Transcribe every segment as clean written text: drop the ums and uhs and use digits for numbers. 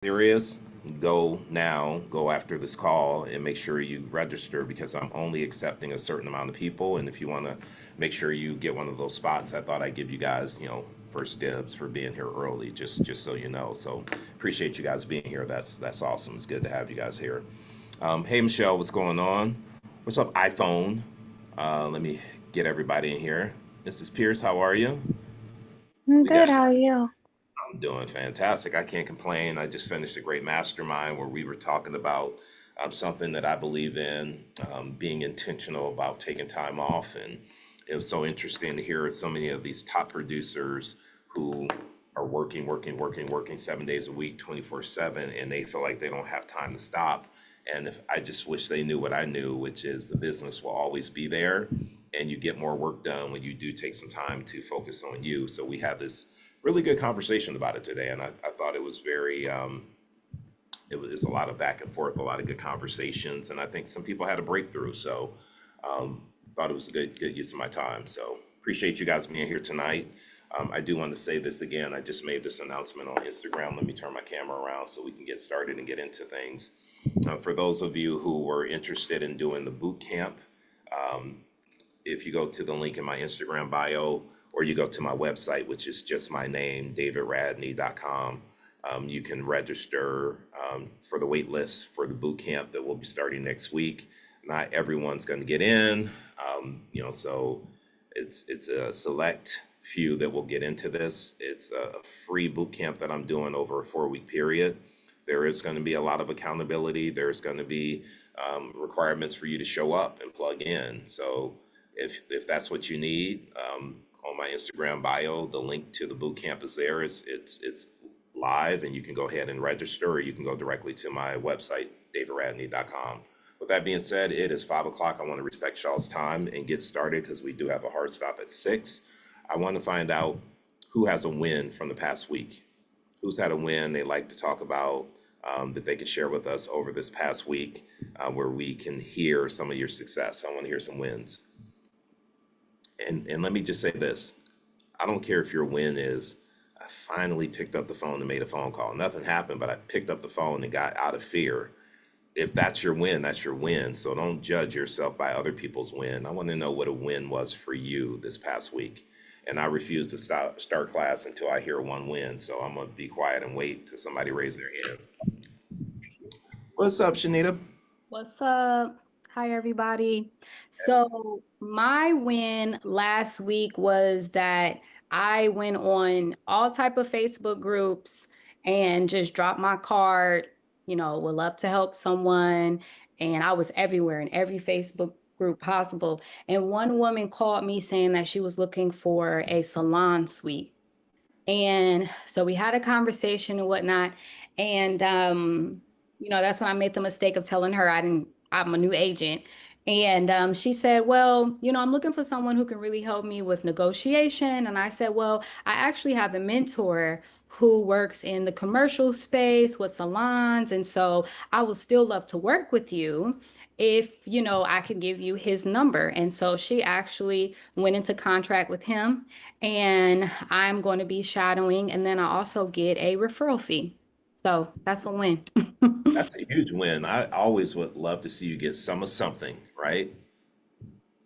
serious, go now, go after this call and make sure you register because I'm only accepting a certain amount of people. And if you want to make sure you get one of those spots, I thought I'd give you guys, first dibs for being here early, just so you know. So appreciate you guys being here. That's awesome. It's good to have you guys here. Hey Michelle, what's going on? What's up, iPhone? Let me get everybody in here. Mrs. Pierce, how are you? I'm We good. got How are you? I'm doing fantastic. I can't complain. I just finished a great mastermind where we were talking about something that I believe in, being intentional about taking time off. And it was so interesting to hear so many of these top producers who are working 7 days a week, 24/7, and they feel like they don't have time to stop. And if I just wish they knew what I knew, which is the business will always be there, and you get more work done when you do take some time to focus on you. So we had this really good conversation about it today, and I thought it was very it was a lot of back and forth, a lot of good conversations, and I think some people had a breakthrough. So thought it was a good use of my time. So appreciate you guys being here tonight. I do want to say this again. I just made this announcement on Instagram. Let me turn my camera around so we can get started and get into things. For those of you who were interested in doing the boot camp, if you go to the link in my Instagram bio or you go to my website, which is just my name, davidradney.com, you can register for the wait list for the boot camp that will be starting next week. Not everyone's going to get in, so it's a select few that will get into this. It's a free boot camp that I'm doing over a 4 week period. There is going to be a lot of accountability. There's going to be requirements for you to show up and plug in. So if that's what you need, on my Instagram bio, the link to the boot camp is there. It's live, and you can go ahead and register, or you can go directly to my website, davidradney.com. With that being said, it is 5 o'clock. I want to respect y'all's time and get started because we do have a hard stop at 6. I want to find out who has a win from the past week. Who's had a win they like to talk about, that they can share with us over this past week, where we can hear some of your success. I want to hear some wins. And let me just say this. I don't care if your win is I finally picked up the phone and made a phone call. Nothing happened, but I picked up the phone and got out of fear. If that's your win, that's your win. So don't judge yourself by other people's win. I want to know what a win was for you this past week. And I refuse to start class until I hear one win. So I'm going to be quiet and wait till somebody raise their hand. What's up, Shanita? What's up? Hi, everybody. So, my win last week was that I went on all type of Facebook groups and just dropped my card, would love to help someone. And I was everywhere in every Facebook group possible. And one woman called me saying that she was looking for a salon suite. And so we had a conversation and whatnot. And that's when I made the mistake of telling her I'm a new agent. And she said, well, I'm looking for someone who can really help me with negotiation. And I said, well, I actually have a mentor who works in the commercial space with salons. And so I would still love to work with you if, I could give you his number. And so she actually went into contract with him, and I'm going to be shadowing, and then I also get a referral fee. So that's a win. That's a huge win. I always would love to see you get some of something, right?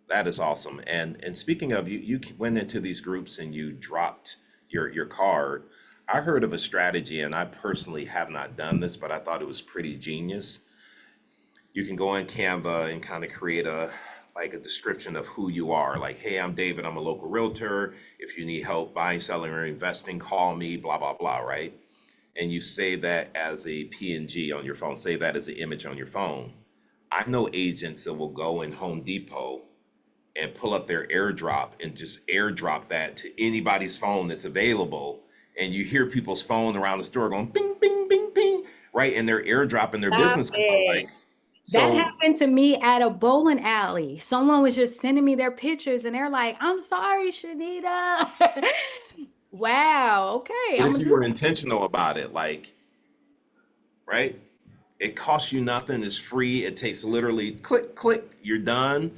That is awesome. And speaking of, you went into these groups and you dropped your card. I heard of a strategy, and I personally have not done this, but I thought it was pretty genius. You can go on Canva and kind of create a description of who you are. Like, hey, I'm David, I'm a local realtor. If you need help buying, selling, or investing, call me, blah, blah, blah, right? And you save that as a PNG on your phone, save that as an image on your phone. I know agents that will go in Home Depot and pull up their airdrop and just airdrop that to anybody's phone that's available. And you hear people's phone around the store going bing, bing, bing, bing, right? And they're airdropping their Stop business card. it. Like, That so happened to me at a bowling alley. Someone was just sending me their pictures and they're like, I'm sorry, Shanita. Wow. Okay. what I'm if gonna you do were intentional about it? Like, right? It costs you nothing, it's free. It takes literally click, click, you're done.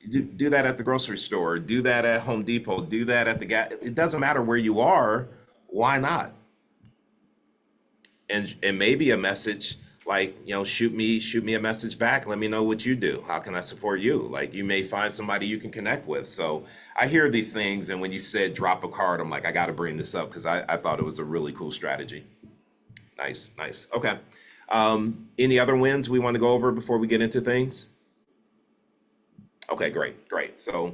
Do that at the grocery store, do that at Home Depot, do that at the gas. It doesn't matter where you are. Why not? and maybe a message like, shoot me a message back, let me know what you do, how can I support you. Like, you may find somebody you can connect with. So I hear these things, and when you said drop a card, I'm like, I got to bring this up because I thought it was a really cool strategy. Nice. Okay. Any other wins we want to go over before we get into things? Okay, great. So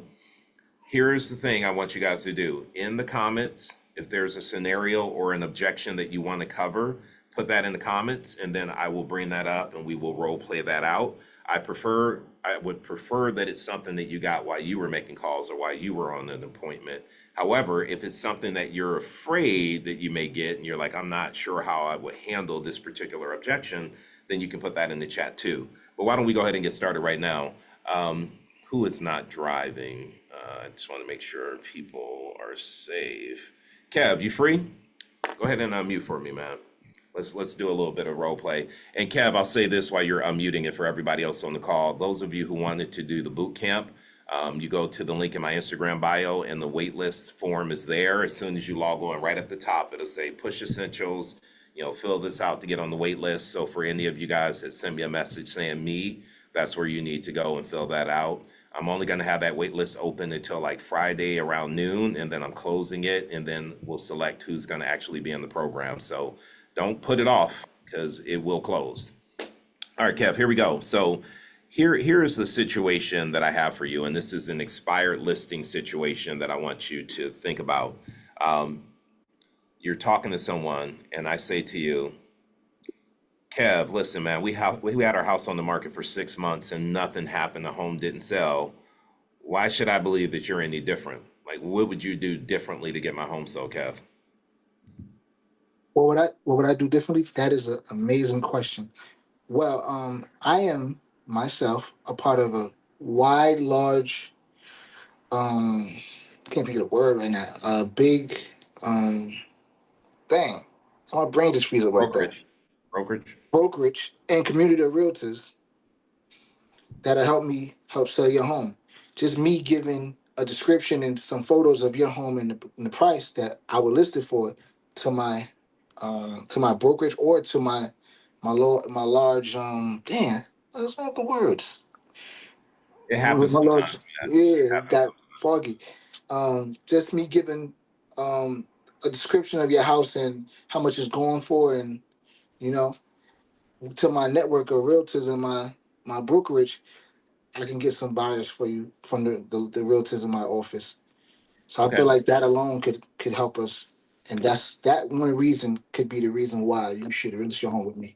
here's the thing I want you guys to do in the comments. If there's a scenario or an objection that you want to cover, put that in the comments, and then I will bring that up and we will role play that out. I would prefer that it's something that you got while you were making calls or while you were on an appointment. However, if it's something that you're afraid that you may get and you're like, I'm not sure how I would handle this particular objection, then you can put that in the chat too. But why don't we go ahead and get started right now? Who is not driving? I just want to make sure people are safe. Kev, you free? Go ahead and unmute for me, man. Let's do a little bit of role play. And Kev, I'll say this while you're unmuting it for everybody else on the call. Those of you who wanted to do the boot camp, you go to the link in my Instagram bio, and the waitlist form is there. As soon as you log on, right at the top, it'll say push essentials. Fill this out to get on the wait list. So for any of you guys that send me a message saying me, that's where you need to go and fill that out. I'm only going to have that wait list open until like Friday around noon, and then I'm closing it, and then we'll select who's going to actually be in the program. So don't put it off because it will close. All right, Kev, here we go. So here is the situation that I have for you, and this is an expired listing situation that I want you to think about. You're talking to someone, and I say to you, Kev, listen, man, we had our house on the market for 6 months and nothing happened. The home didn't sell. Why should I believe that you're any different? Like, what would you do differently to get my home sold, Kev? What would I do differently? That is an amazing question. Well, I am myself a part of a wide, large, can't think of the word right now. A big, um, dang, my brain just freezes up right there. Brokerage. Brokerage and community of realtors that'll help sell your home. Just me giving a description and some photos of your home and the price that I would list it for to my brokerage or to my large damn, that's one of the words. It happens My large, sometimes, man. yeah, It it happens got sometimes. foggy. Just me giving a description of your house and how much it's going for, and you know to my network of realtors and my brokerage, I can get some buyers for you from the realtors in my office. So I feel Okay. like that alone could help us, and that one reason could be the reason why you should list your home with me.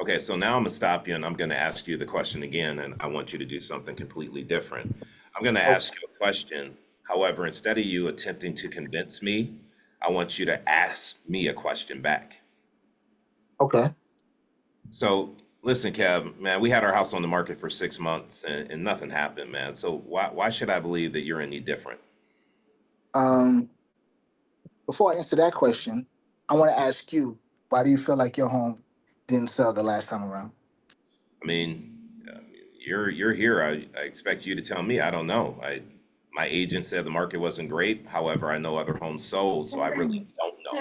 Okay, so now I'm gonna stop you and I'm gonna ask you the question again, and I want you to do something completely different. I'm gonna Oh, ask you a question. However, instead of you attempting to convince me, I want you to ask me a question back. okay. So listen, Kev, man, we had our house on the market for 6 months and nothing happened, man. So why should I believe that you're any different? Um, Before I answer that question, I want to ask you, why do you feel like your home didn't sell the last time around? I mean, you're here. I expect you to tell me. I don't know. My agent said the market wasn't great. However, I know other homes sold, so I really don't know.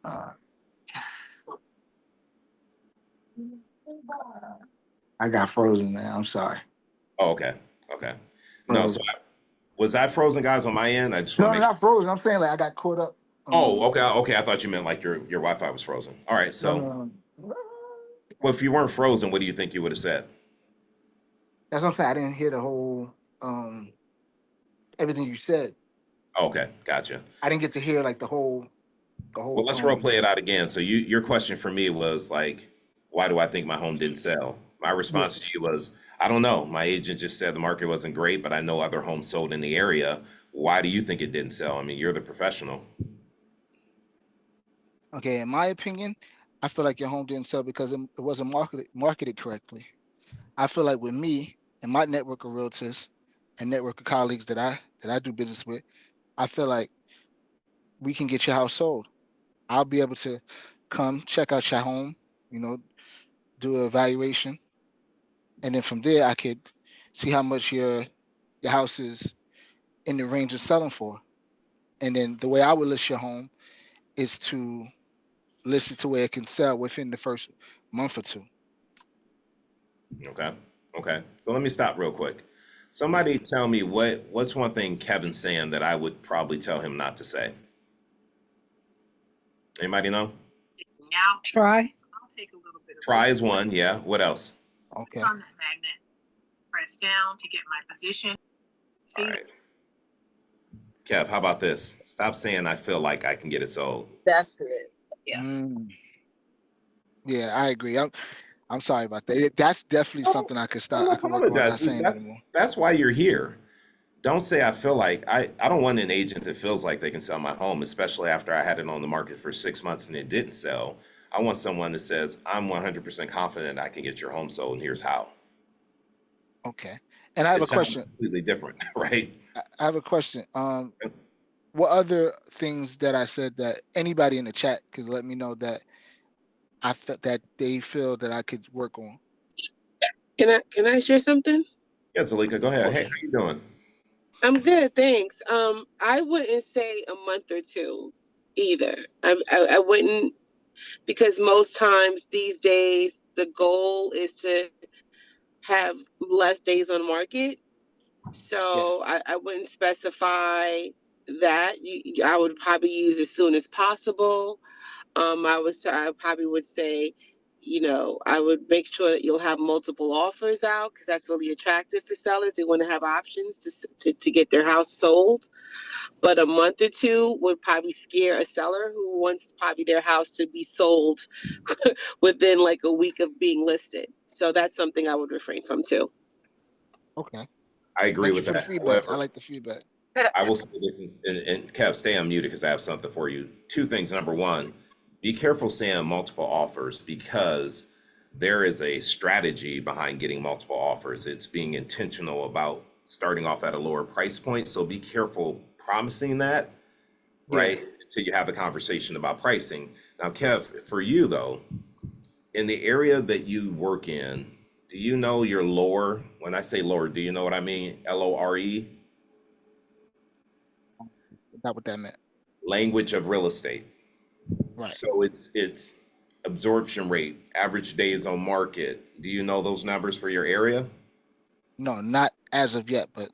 Uh, I got frozen, man. I'm sorry. Oh, okay. No, so Frozen. was I frozen, guys, on my end? I just want No, to no, make sure. not frozen. I'm saying like I got caught up. Oh, okay. I thought you meant like your Wi-Fi was frozen. All right, No, so no, no. well, if you weren't frozen, what do you think you would have said? That's what I'm saying. I didn't hear the whole everything you said. Okay, gotcha. I didn't get to hear like the Well, whole let's role play it out again. So your question for me was like, why do I think my home didn't sell? My yeah. response to you was, I don't know. My agent just said the market wasn't great, but I know other homes sold in the area. Why do you think it didn't sell? I mean, you're the professional. Okay, in my opinion, I feel like your home didn't sell because it wasn't marketed correctly. I feel like with me and my network of realtors and network of colleagues that I do business with, I feel like we can get your house sold. I'll be able to come check out your home, you know, do an evaluation, and then from there I could see how much your house is in the range of selling for. And then the way I would list your home is to list it to where it can sell within the first month or two. Okay. Okay. So let me stop real quick. Somebody tell me what's one thing Kevin's saying that I would probably tell him not to say. Anybody know? Now Try. I'll take a little bit of Try is one. Yeah. What else? Okay. on that magnet. Press down to get my position. See, All right. Kev, how about this? Stop saying I feel like I can get it sold. That's it. Yeah. Yeah, I agree. I'm sorry about that. That's definitely something I could start. I Don't can work on not apologize. saying anymore. That's why you're here. Don't say I feel like I don't want an agent that feels like they can sell my home, especially after I had it on the market for 6 months and it didn't sell. I want someone that says I'm 100% confident I can get your home sold and here's how. Okay. And I have It a sounds question. completely different, right? I have a question. What other things that I said that anybody in the chat could let me know that I felt that they feel that I could work on? Can I share something? Yeah, Zalika, go ahead. Hey, how you doing? I'm good, thanks. I wouldn't say a month or two either. I wouldn't, because most times these days the goal is to have less days on market. So I wouldn't specify that. I would probably use as soon as possible. I probably would say, I would make sure that you'll have multiple offers out, because that's really attractive for sellers. They want to have options to get their house sold. But a month or two would probably scare a seller who wants probably their house to be sold within like a week of being listed. So that's something I would refrain from too. Okay. I agree Thank you with for the that. feedback. I However, like the feedback. I will say this, and Kev, stay unmuted because I have something for you. Two things. Number one, be careful saying multiple offers because there is a strategy behind getting multiple offers. It's being intentional about starting off at a lower price point. So be careful promising that, right? Until you have the conversation about pricing. Now, Kev, for you though, in the area that you work in, do you know your lore? When I say lore, do you know what I mean? LORE, Not what that meant. language of real estate. Right. So it's absorption rate, average days on market. Do you know those numbers for your area? No, not as of yet, but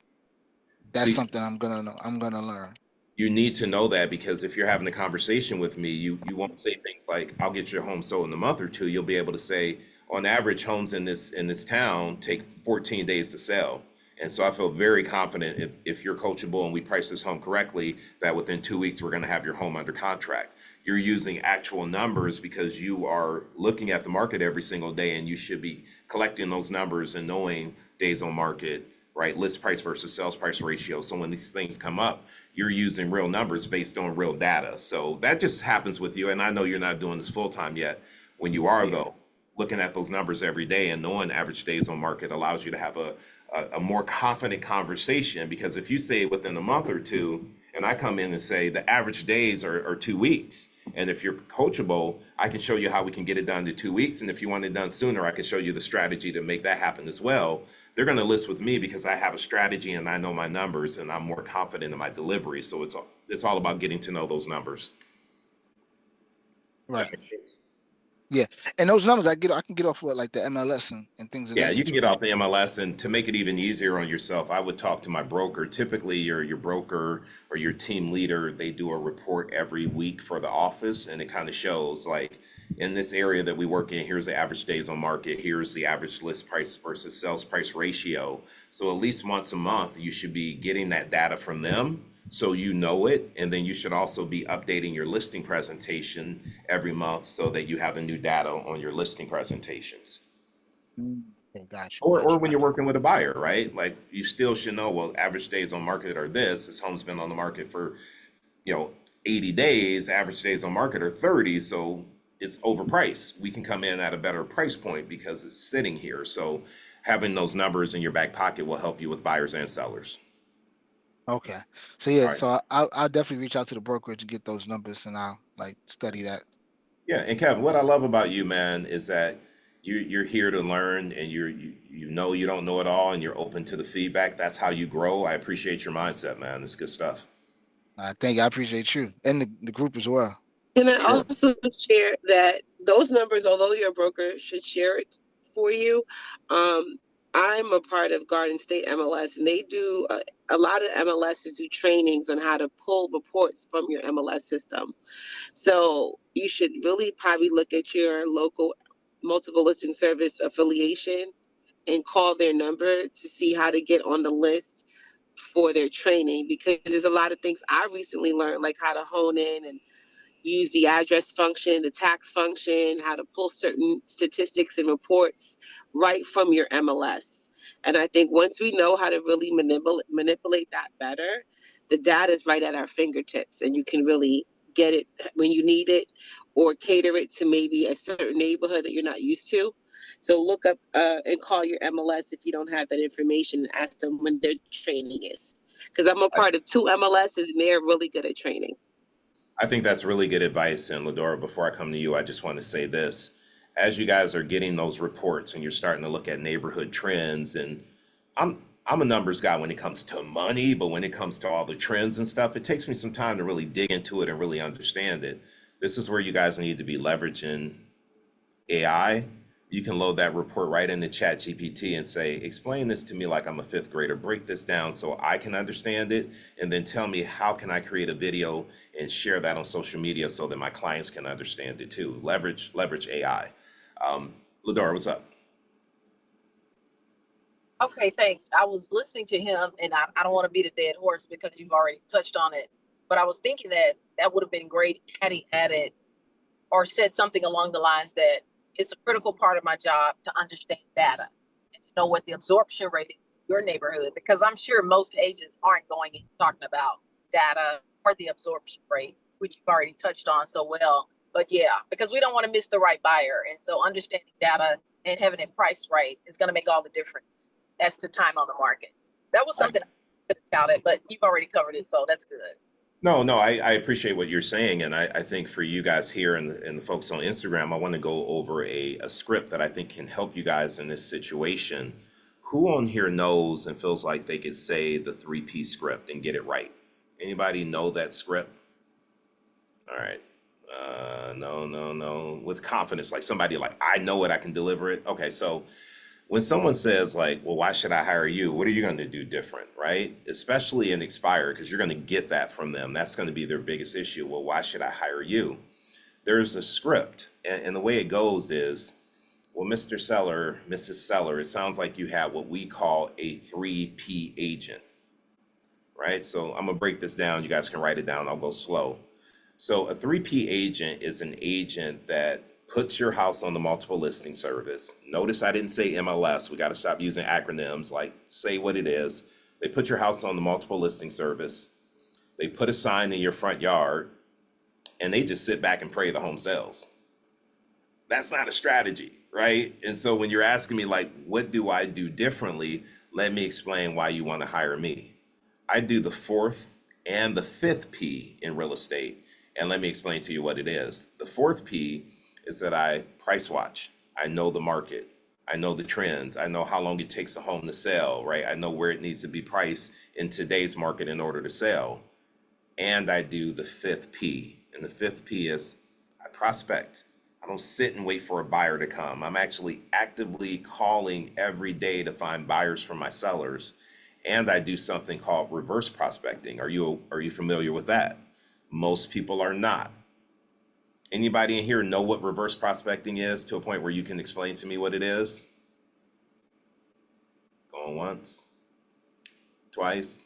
that's See, something I'm gonna know. I'm gonna learn. you need to know that because if you're having a conversation with me, you won't say things like, I'll get your home sold in a month or two. You'll be able to say, on average, homes in this town take 14 days to sell. And so I feel very confident if you're coachable and we price this home correctly, that within 2 weeks, we're going to have your home under contract. You're using actual numbers because you are looking at the market every single day and you should be collecting those numbers and knowing days on market, right? List price versus sales price ratio. So when these things come up, you're using real numbers based on real data. So that just happens with you. And I know you're not doing this full time yet. When you are, though, looking at those numbers every day and knowing average days on market allows you to have a more confident conversation. Because if you say within a month or two, and I come in and say the average days are 2 weeks, and if you're coachable, I can show you how we can get it done to 2 weeks. And if you want it done sooner, I can show you the strategy to make that happen as well. They're going to list with me because I have a strategy and I know my numbers and I'm more confident in my delivery. So it's all about getting to know those numbers. Right. Yeah. And those numbers I can get off what, like the MLS and things of Yeah, that you can nature. get off the MLS, and to make it even easier on yourself, I would talk to my broker. Typically, your broker or your team leader, they do a report every week for the office, and it kind of shows like in this area that we work in, here's the average days on market, here's the average list price versus sales price ratio. So at least once a month, you should be getting that data from them so you know it, and then you should also be updating your listing presentation every month so that you have the new data on your listing presentations. Okay, gotcha. Or when you're working with a buyer, right? Like you still should know, well, average days on market are this home's been on the market for 80 days, average days on market are 30, so it's overpriced. We can come in at a better price point because it's sitting here. So having those numbers in your back pocket will help you with buyers and sellers. Okay. So yeah, All right. so I'll definitely reach out to the brokerage to get those numbers and I'll like study that. Yeah, and Kevin, what I love about you, man, is that you're here to learn and you know you don't know it all and you're open to the feedback. That's how you grow. I appreciate your mindset, man. It's good stuff. Thank you. I appreciate you and the group as well. Can I Sure. also share that those numbers, although your broker should share it for you, I'm a part of Garden State MLS, and they do a lot of MLSs do trainings on how to pull reports from your MLS system. So you should really probably look at your local multiple listing service affiliation and call their number to see how to get on the list for their training, because there's a lot of things I recently learned, like how to hone in and use the address function, the tax function, how to pull certain statistics and reports right from your MLS. And I think once we know how to really manipulate that better, the data is right at our fingertips, and you can really get it when you need it, or cater it to maybe a certain neighborhood that you're not used to. So look up and call your MLS if you don't have that information, and ask them when their training is. Because I'm a I, part of 2 MLSs, and they're really good at training. I think that's really good advice. And Ladora, before I come to you, I just want to say this. As you guys are getting those reports and you're starting to look at neighborhood trends, and I'm a numbers guy when it comes to money, but when it comes to all the trends and stuff, it takes me some time to really dig into it and really understand it. This is where you guys need to be leveraging AI. You can load that report right into Chat GPT and say, explain this to me like I'm a fifth grader, break this down so I can understand it, and then tell me how can I create a video and share that on social media so that my clients can understand it too. Leverage AI. Ladora, what's up? Okay, thanks. I was listening to him, and I don't want to beat a dead horse because you've already touched on it, but I was thinking that that would have been great had he added or said something along the lines that it's a critical part of my job to understand data and to know what the absorption rate is in your neighborhood, because I'm sure most agents aren't going in talking about data or the absorption rate, which you've already touched on so well. But yeah, because we don't want to miss the right buyer. And so understanding data and having it priced right is going to make all the difference as to time on the market. That was something I could have touted, but you've already covered it, so that's good. No, I appreciate what you're saying. And I think for you guys here and the folks on Instagram, I want to go over a script that I think can help you guys in this situation. Who on here knows and feels like they could say the 3P script and get it right? Anybody know that script? All right. No. With confidence, like somebody like, I know it, I can deliver it. Okay, so when someone says like, well, why should I hire you? What are you going to do different, right? Especially in Expire, because you're going to get that from them. That's going to be their biggest issue. Well, why should I hire you? There's a script, and the way it goes is, well, Mr. Seller, Mrs. Seller, it sounds like you have what we call a 3P agent, right? So I'm gonna break this down. You guys can write it down. I'll go slow. So a 3P agent is an agent that puts your house on the multiple listing service. Notice I didn't say MLS. We got to stop using acronyms, like say what it is. They put your house on the multiple listing service. They put a sign in your front yard, and they just sit back and pray the home sells. That's not a strategy, right? And so when you're asking me like, what do I do differently? Let me explain why you want to hire me. I do the fourth and the fifth P in real estate. And let me explain to you what it is. The fourth P is that I price watch. I know the market. I know the trends. I know how long it takes a home to sell, right? I know where it needs to be priced in today's market in order to sell. And I do the fifth P. And the fifth P is I prospect. I don't sit and wait for a buyer to come. I'm actually actively calling every day to find buyers for my sellers. And I do something called reverse prospecting. Are you familiar with that? Most people are not. Anybody in here know what reverse prospecting is to a point where you can explain to me what it is? Going once, twice.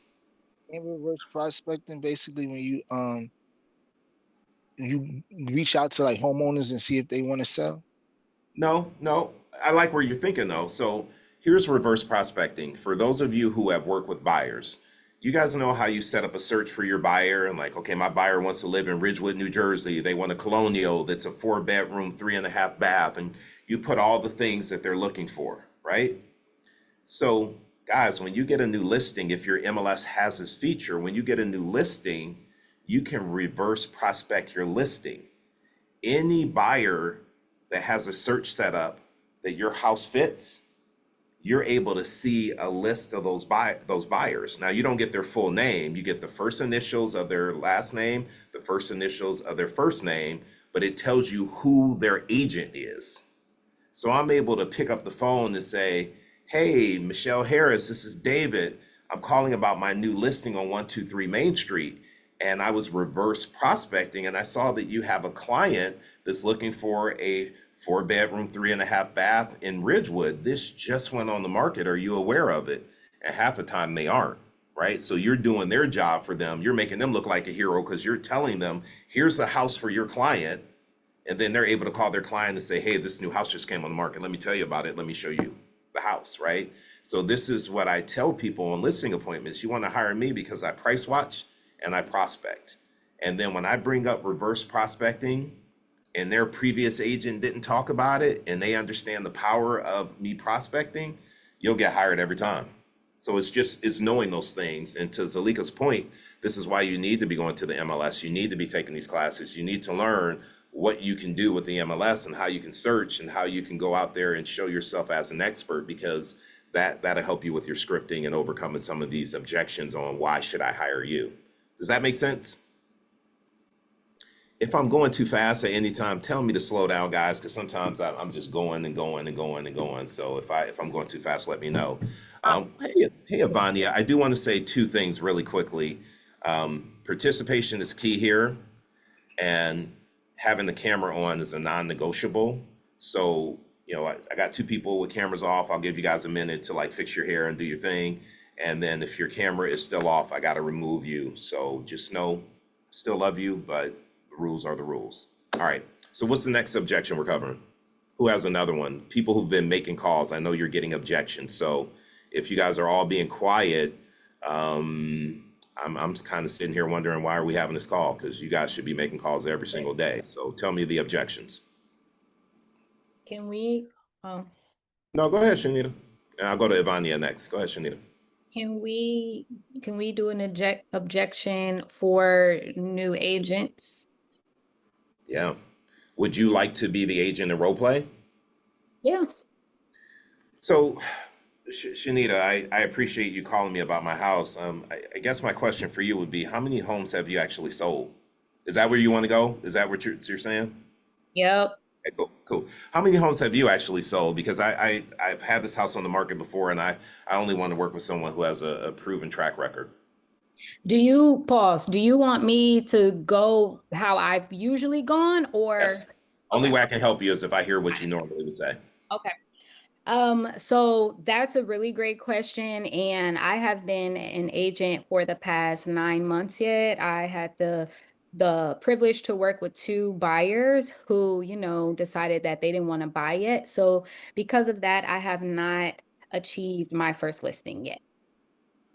In reverse prospecting, basically when you reach out to like homeowners and see if they want to sell. No. I like where you're thinking though. So here's reverse prospecting. For those of you who have worked with buyers, you guys know how you set up a search for your buyer and like, okay, my buyer wants to live in Ridgewood, New Jersey. They want a colonial that's a 4-bedroom, 3.5 bath, and you put all the things that they're looking for, right? So guys, when you get a new listing, if your MLS has this feature, when you get a new listing, you can reverse prospect your listing. Any buyer that has a search set up that your house fits, you're able to see a list of those buyers. Now you don't get their full name. You get the first initials of their last name, the first initials of their first name, but it tells you who their agent is. So I'm able to pick up the phone and say, hey, Michelle Harris, this is David. I'm calling about my new listing on 123 Main Street. And I was reverse prospecting, and I saw that you have a client that's looking for a 4-bedroom, 3.5 bath in Ridgewood. This just went on the market. Are you aware of it? And half the time they aren't, right? So you're doing their job for them. You're making them look like a hero because you're telling them, here's the house for your client. And then they're able to call their client and say, hey, this new house just came on the market. Let me tell you about it. Let me show you the house, right? So this is what I tell people on listing appointments. You want to hire me because I price watch and I prospect. And then when I bring up reverse prospecting and their previous agent didn't talk about it and they understand the power of me prospecting, you'll get hired every time. So it's knowing those things. And to Zalika's point, this is why you need to be going to the MLS. You need to be taking these classes. You need to learn what you can do with the MLS and how you can search and how you can go out there and show yourself as an expert, because that'll help you with your scripting and overcoming some of these objections on why should I hire you. Does that make sense? If I'm going too fast at any time, tell me to slow down, guys, because sometimes I'm just going and going and going and going. So if I'm going too fast, let me know. Hey, Avania, I do want to say two things really quickly. Participation is key here, and having the camera on is a non-negotiable. So, I got two people with cameras off. I'll give you guys a minute to like fix your hair and do your thing. And then if your camera is still off, I got to remove you. So just know, still love you, but the rules are the rules. All right. So what's the next objection we're covering? Who has another one? People who've been making calls. I know you're getting objections. So if you guys are all being quiet, I'm kind of sitting here wondering, why are we having this call? Because you guys should be making calls every single day. So tell me the objections. Can we, No, go ahead, Shanita. And I'll go to Ivania next. Go ahead, Shanita. can we do an objection for new agents? Yeah. Would you like to be the agent in role play? Yeah. So, Shanita, I appreciate you calling me about my house. I guess my question for you would be, how many homes have you actually sold? Is that where you want to go? Is that what you're saying? Yep. Okay, cool. How many homes have you actually sold? Because I've had this house on the market before, and I only want to work with someone who has a proven track record. Do you want me to go how I've usually gone, or? Yes. Only way I can help you is if I hear what you normally would say. Okay. So that's a really great question. And I have been an agent for the past 9 months yet. I had the privilege to work with 2 buyers who, decided that they didn't want to buy yet. So because of that, I have not achieved my first listing yet.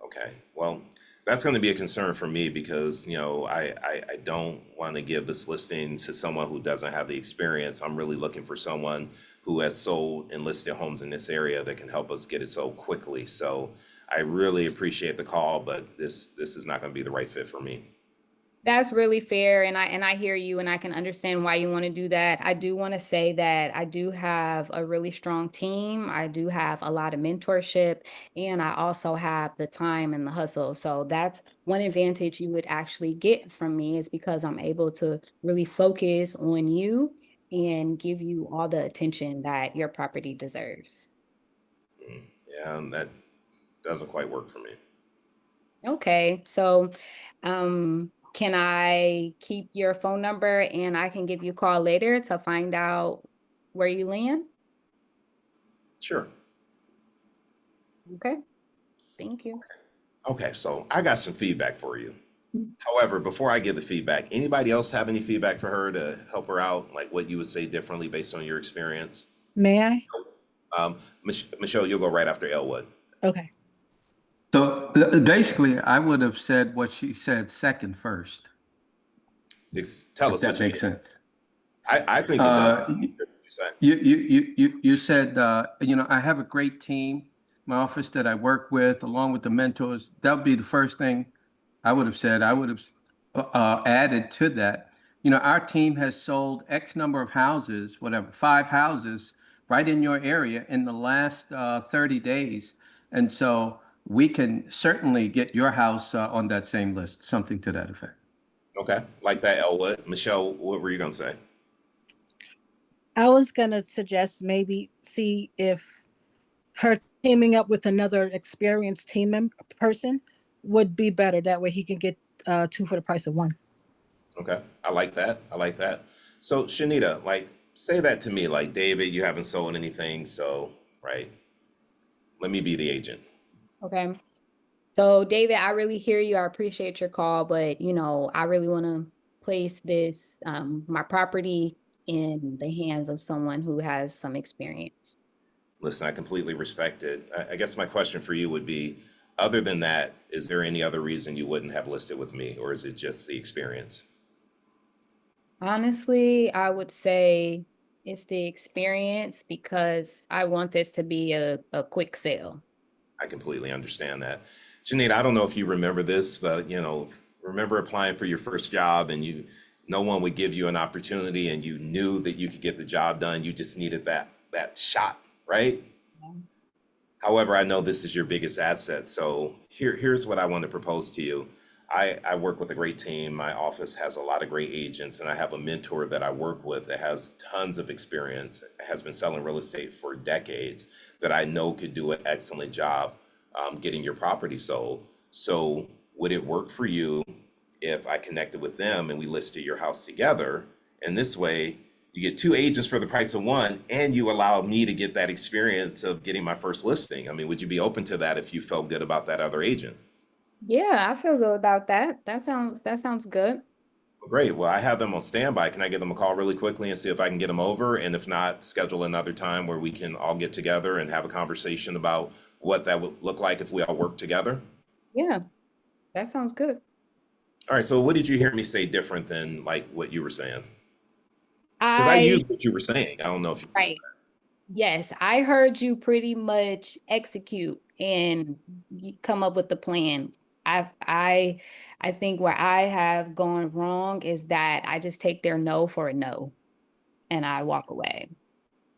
Okay. Well, that's going to be a concern for me because, I don't want to give this listing to someone who doesn't have the experience. I'm really looking for someone who has sold and listed homes in this area that can help us get it sold quickly. So I really appreciate the call, but this is not going to be the right fit for me. That's really fair. And I hear you, and I can understand why you want to do that. I do want to say that I do have a really strong team. I do have a lot of mentorship, and I also have the time and the hustle. So that's one advantage you would actually get from me, is because I'm able to really focus on you and give you all the attention that your property deserves. Yeah, and that doesn't quite work for me. Okay. So, can I keep your phone number and I can give you a call later to find out where you land? Sure. Okay. Thank you. Okay, so I got some feedback for you. However, before I give the feedback, anybody else have any feedback for her to help her out? Like what you would say differently based on your experience? May I? Michelle, you'll go right after Elwood. Okay. So basically, I would have said what she said second first. Tell us If that what you makes mean. sense. I think it does. You said, I have a great team, my office that I work with, along with the mentors. That would be the first thing I would have said. I would have added to that. Our team has sold X number of houses, whatever, 5 houses right in your area in the last 30 days. And so we can certainly get your house on that same list, something to that effect. Okay, like that, Elwood. Michelle, what were you gonna say? I was gonna suggest maybe see if her teaming up with another experienced person would be better. That way he can get two for the price of one. Okay, I like that. I like that. So, Shanita, like, say that to me, like, David, you haven't sold anything, so, right, let me be the agent. Okay. So David, I really hear you. I appreciate your call, but I really want to place this my property in the hands of someone who has some experience. Listen, I completely respect it. I guess my question for you would be, other than that, is there any other reason you wouldn't have listed with me, or is it just the experience? Honestly, I would say it's the experience because I want this to be a quick sale. I completely understand that. Janita, I don't know if you remember this, but remember applying for your first job and no one would give you an opportunity and you knew that you could get the job done. You just needed that shot, right? Yeah. However, I know this is your biggest asset. So here's what I want to propose to you. I work with a great team. My office has a lot of great agents, and I have a mentor that I work with that has tons of experience, has been selling real estate for decades, that I know could do an excellent job getting your property sold. So would it work for you if I connected with them and we listed your house together? And this way, you get two agents for the price of one, and you allow me to get that experience of getting my first listing. I mean, would you be open to that if you felt good about that other agent? Yeah, I feel good about that. That sounds good. Great. Well, I have them on standby. Can I give them a call really quickly and see if I can get them over? And if not, schedule another time where we can all get together and have a conversation about what that would look like if we all work together. Yeah, that sounds good. All right. So what did you hear me say different than like what you were saying? Because I used what you were saying. I don't know if you. Right. Yes, I heard you pretty much execute and come up with the plan. I think where I have gone wrong is that I just take their no for a no and I walk away.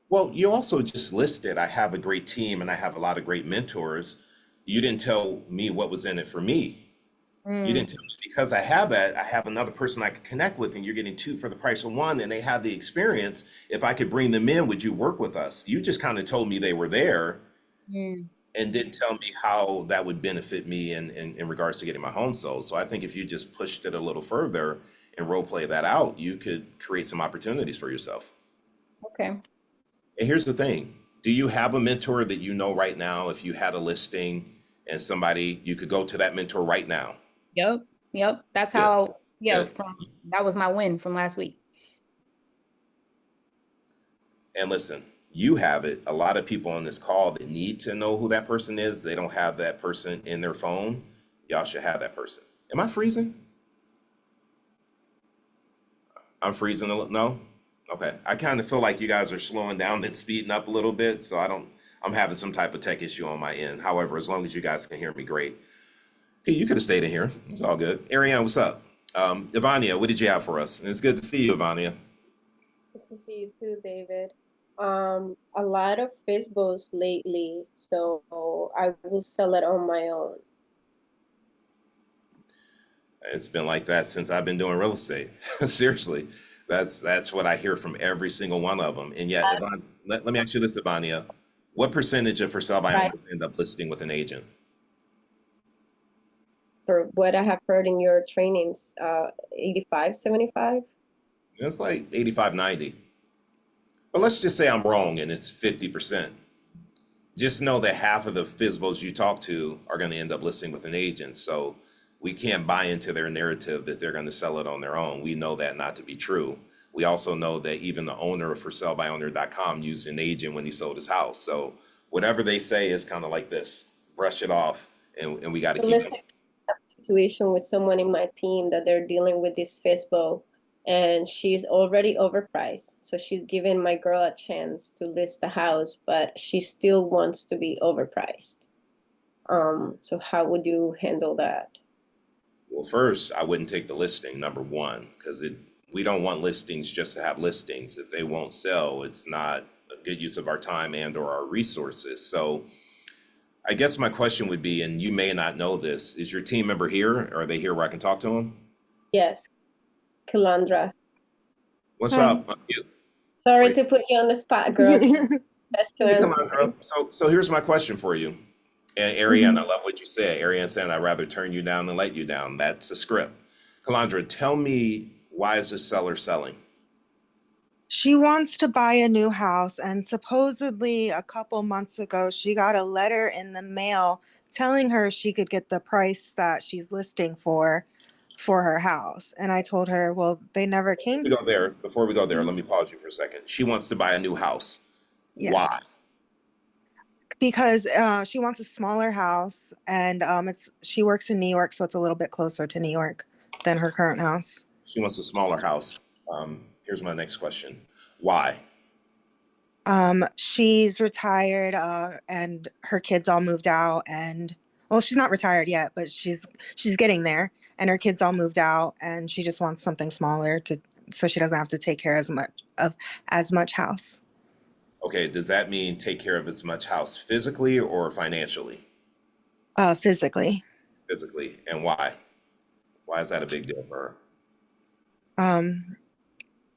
Well, you also just listed, I have a great team and I have a lot of great mentors. You didn't tell me what was in it for me. You Mm, didn't tell me because I have that. I have another person I could connect with, and you're getting two for the price of one, and they have the experience. If I could bring them in, would you work with us? You just kind of told me they were there mm. and didn't tell me how that would benefit me in regards to getting my home sold. So I think if you just pushed it a little further and role play that out, you could create some opportunities for yourself. Okay. And here's the thing. Do you have a mentor that you know right now? If you had a listing and somebody, you could go to that mentor right now. Yep. Yep. That's Good. how, yeah, Good. that was my win from last week. And listen, you have it. A lot of people on this call that need to know who that person is, they don't have that person in their phone. Y'all should have that person. Am I freezing? I'm freezing a little. No? Okay. I kind of feel like you guys are slowing down and speeding up a little bit. So I'm having some type of tech issue on my end. However, as long as you guys can hear me, great. Hey, you could have stayed in here. It's all good. Ariane, what's up? Ivania, what did you have for us? And it's good to see you, Ivania. Good to see you too, David. A lot of Facebooks lately, so I will sell it on my own. It's been like that since I've been doing real estate. Seriously, that's what I hear from every single one of them. And yet, Ivan, let me ask you this, Ivania. What percentage of for sale by Right. owners end up listing with an agent? For what I have heard in your trainings, 85, 75. It's like 85, 90. But let's just say I'm wrong and it's 50%. Just know that half of the FISBOs you talk to are going to end up listing with an agent. So we can't buy into their narrative that they're going to sell it on their own. We know that not to be true. We also know that even the owner of forsalebyowner.com used an agent when he sold his house. So whatever they say is kind of like this, brush it off, and we got to So keep let's it. say I have a situation with someone in my team that they're dealing with this Facebook, and she's already overpriced. So she's giving my girl a chance to list the house, but she still wants to be overpriced. So how would you handle that? Well, first, I wouldn't take the listing, number one, because we don't want listings just to have listings. If they won't sell, it's not a good use of our time and or our resources. So I guess my question would be, and you may not know this, is your team member here? Are they here where I can talk to them? Yes, Kalandra. What's Hi. up? Sorry Wait. to put you on the spot, girl. Best to Hey, come answer. on, girl. So here's my question for you. And Ariane, I love what you said. Ariane said, I'd rather turn you down than let you down. That's a script. Kalandra, tell me, why is this seller selling? She wants to buy a new house, and supposedly a couple months ago, she got a letter in the mail telling her she could get the price that she's listing for her house. And I told her, well, they never came. Before we go there, let me pause you for a second. She wants to buy a new house. Yes. Why? Because she wants a smaller house, and she works in New York, so it's a little bit closer to New York than her current house. She wants a smaller house. Here's my next question. Why? She's retired, and her kids all moved out, and well, she's not retired yet, but she's getting there, and her kids all moved out, and she just wants something smaller so she doesn't have to take care as much house. Okay, does that mean take care of as much house physically or financially? Physically. Physically. And why? Why is that a big deal for her?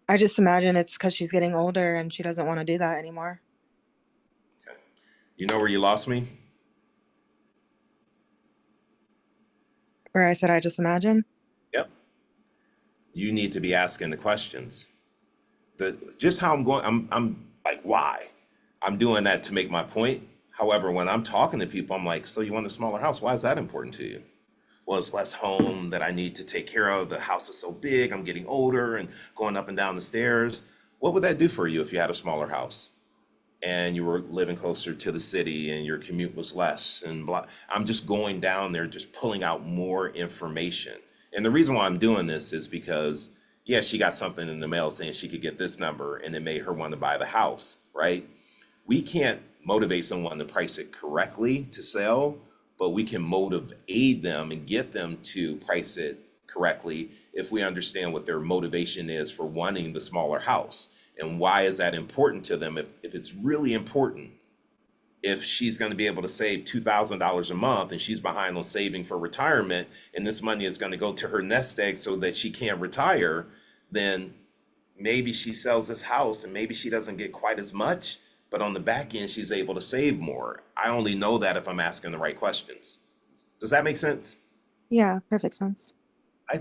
I just imagine it's because she's getting older and she doesn't want to do that anymore. Okay. You know where you lost me? Where I said I just imagine? Yep. You need to be asking the questions. Just how I'm going, I'm like, why? I'm doing that to make my point. However, when I'm talking to people, I'm like, so you want a smaller house? Why is that important to you? Well, it's less home that I need to take care of. The house is so big, I'm getting older and going up and down the stairs. What would that do for you if you had a smaller house and you were living closer to the city and your commute was less and blah? I'm just going down there, just pulling out more information. And the reason why I'm doing this is because, yeah, she got something in the mail saying she could get this number and it made her want to buy the house, right? We can't motivate someone to price it correctly to sell, but we can motivate them and get them to price it correctly if we understand what their motivation is for wanting the smaller house. And why is that important to them? If it's really important, if she's going to be able to save $2,000 a month and she's behind on saving for retirement, and this money is going to go to her nest egg so that she can retire, then maybe she sells this house and maybe she doesn't get quite as much, but on the back end, she's able to save more. I only know that if I'm asking the right questions. Does that make sense? Yeah, perfect sense.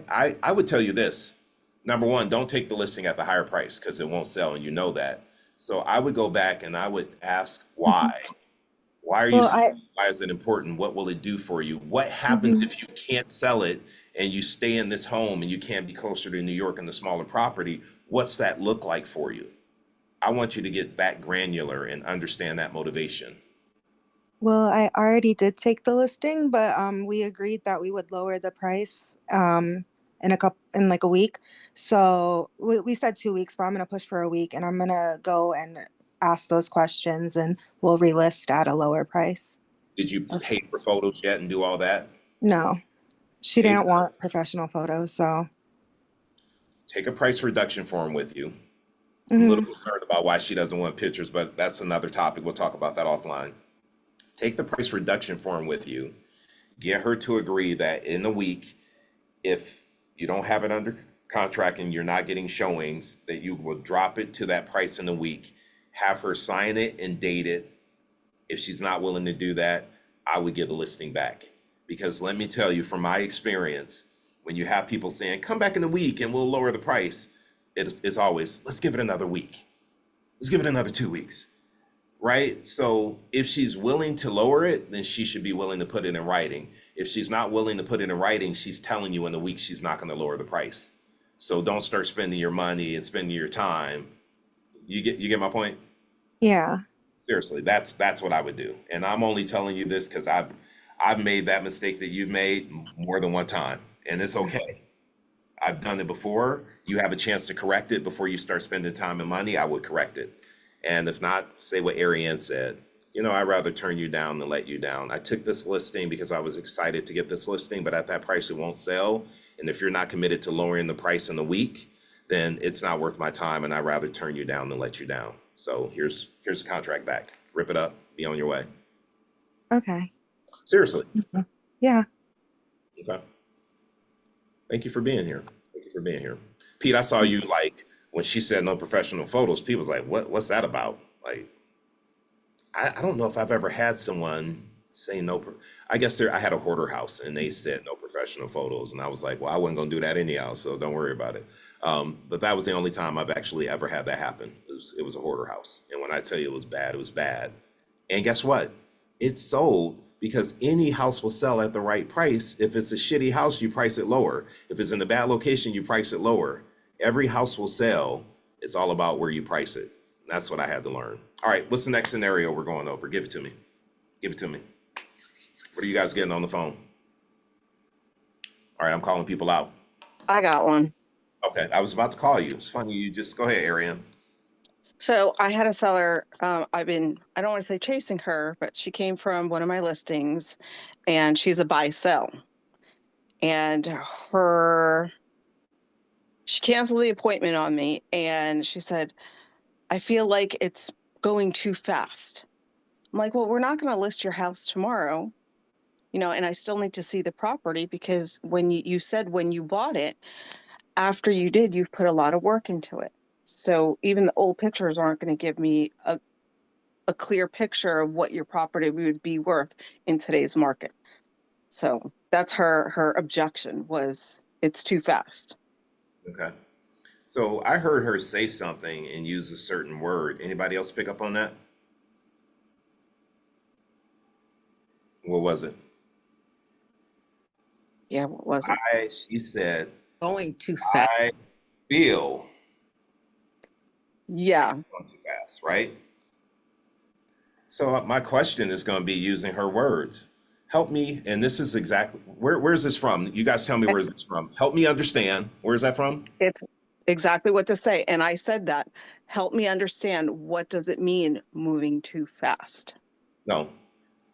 I would tell you this. Number one, don't take the listing at the higher price because it won't sell, and you know that. So I would go back and I would ask why. Why are you selling? Why is it important? What will it do for you? What happens if you can't sell it and you stay in this home and you can't be closer to New York and the smaller property? What's that look like for you? I want you to get that granular and understand that motivation. Well, I already did take the listing, but we agreed that we would lower the price in like a week. So we said 2 weeks, but I'm gonna push for a week, and I'm gonna go and ask those questions, and we'll relist at a lower price. Did you pay for photos yet and do all that? No, she didn't want professional photos, so. Take a price reduction form with you. I'm a little concerned about why she doesn't want pictures, but that's another topic. We'll talk about that offline. Take the price reduction form with you. Get her to agree that in a week, if you don't have it under contract and you're not getting showings, that you will drop it to that price in a week. Have her sign it and date it. If she's not willing to do that, I would give the listing back. Because let me tell you from my experience, when you have people saying, come back in a week and we'll lower the price, it's always, let's give it another week. Let's give it another 2 weeks, right? So if she's willing to lower it, then she should be willing to put it in writing. If she's not willing to put it in writing, she's telling you in a week she's not going to lower the price. So don't start spending your money and spending your time. You get my point? Yeah. Seriously, that's what I would do. And I'm only telling you this because I've made that mistake that you've made more than one time, and it's okay. I've done it before. You have a chance to correct it before you start spending time and money. I would correct it. And if not, say what Ariane said. You know, I'd rather turn you down than let you down. I took this listing because I was excited to get this listing, but at that price, it won't sell. And if you're not committed to lowering the price in a week, then it's not worth my time, and I'd rather turn you down than let you down. So here's the contract back. Rip it up. Be on your way. Okay. Seriously. Yeah. Okay. Thank you for being here. Thank you for being here. Pete, I saw you like when she said no professional photos, people was like, what's that about? Like, I don't know if I've ever had someone say no. I guess I had a hoarder house and they said no professional photos. And I was like, well, I wasn't going to do that anyhow, so don't worry about it. But that was the only time I've actually ever had that happen. It was a hoarder house. And when I tell you it was bad, it was bad. And guess what? It sold because any house will sell at the right price. If it's a shitty house, you price it lower. If it's in a bad location, you price it lower. Every house will sell. It's all about where you price it. That's what I had to learn. All right, what's the next scenario we're going over? Give it to me. Give it to me. What are you guys getting on the phone? All right, I'm calling people out. I got one. Okay, I was about to call you. It's funny, you just go ahead, Ariane. So I had a seller, I don't want to say chasing her, but she came from one of my listings and she's a buy sell. And she canceled the appointment on me and she said, I feel like it's going too fast. I'm like, well, we're not going to list your house tomorrow, and I still need to see the property because when you said when you bought it, after you did, you've put a lot of work into it. So even the old pictures aren't going to give me a clear picture of what your property would be worth in today's market. So that's her objection was it's too fast. Okay. So I heard her say something and use a certain word. Anybody else pick up on that? What was it? Yeah, what was it? She said, Going too fast. I feel Yeah. going too fast, right? So my question is going to be using her words. Help me, and this is exactly, where's this from? You guys tell me where's this from. Help me understand. Where's that from? It's exactly what to say. And I said that. Help me understand, what does it mean moving too fast? No.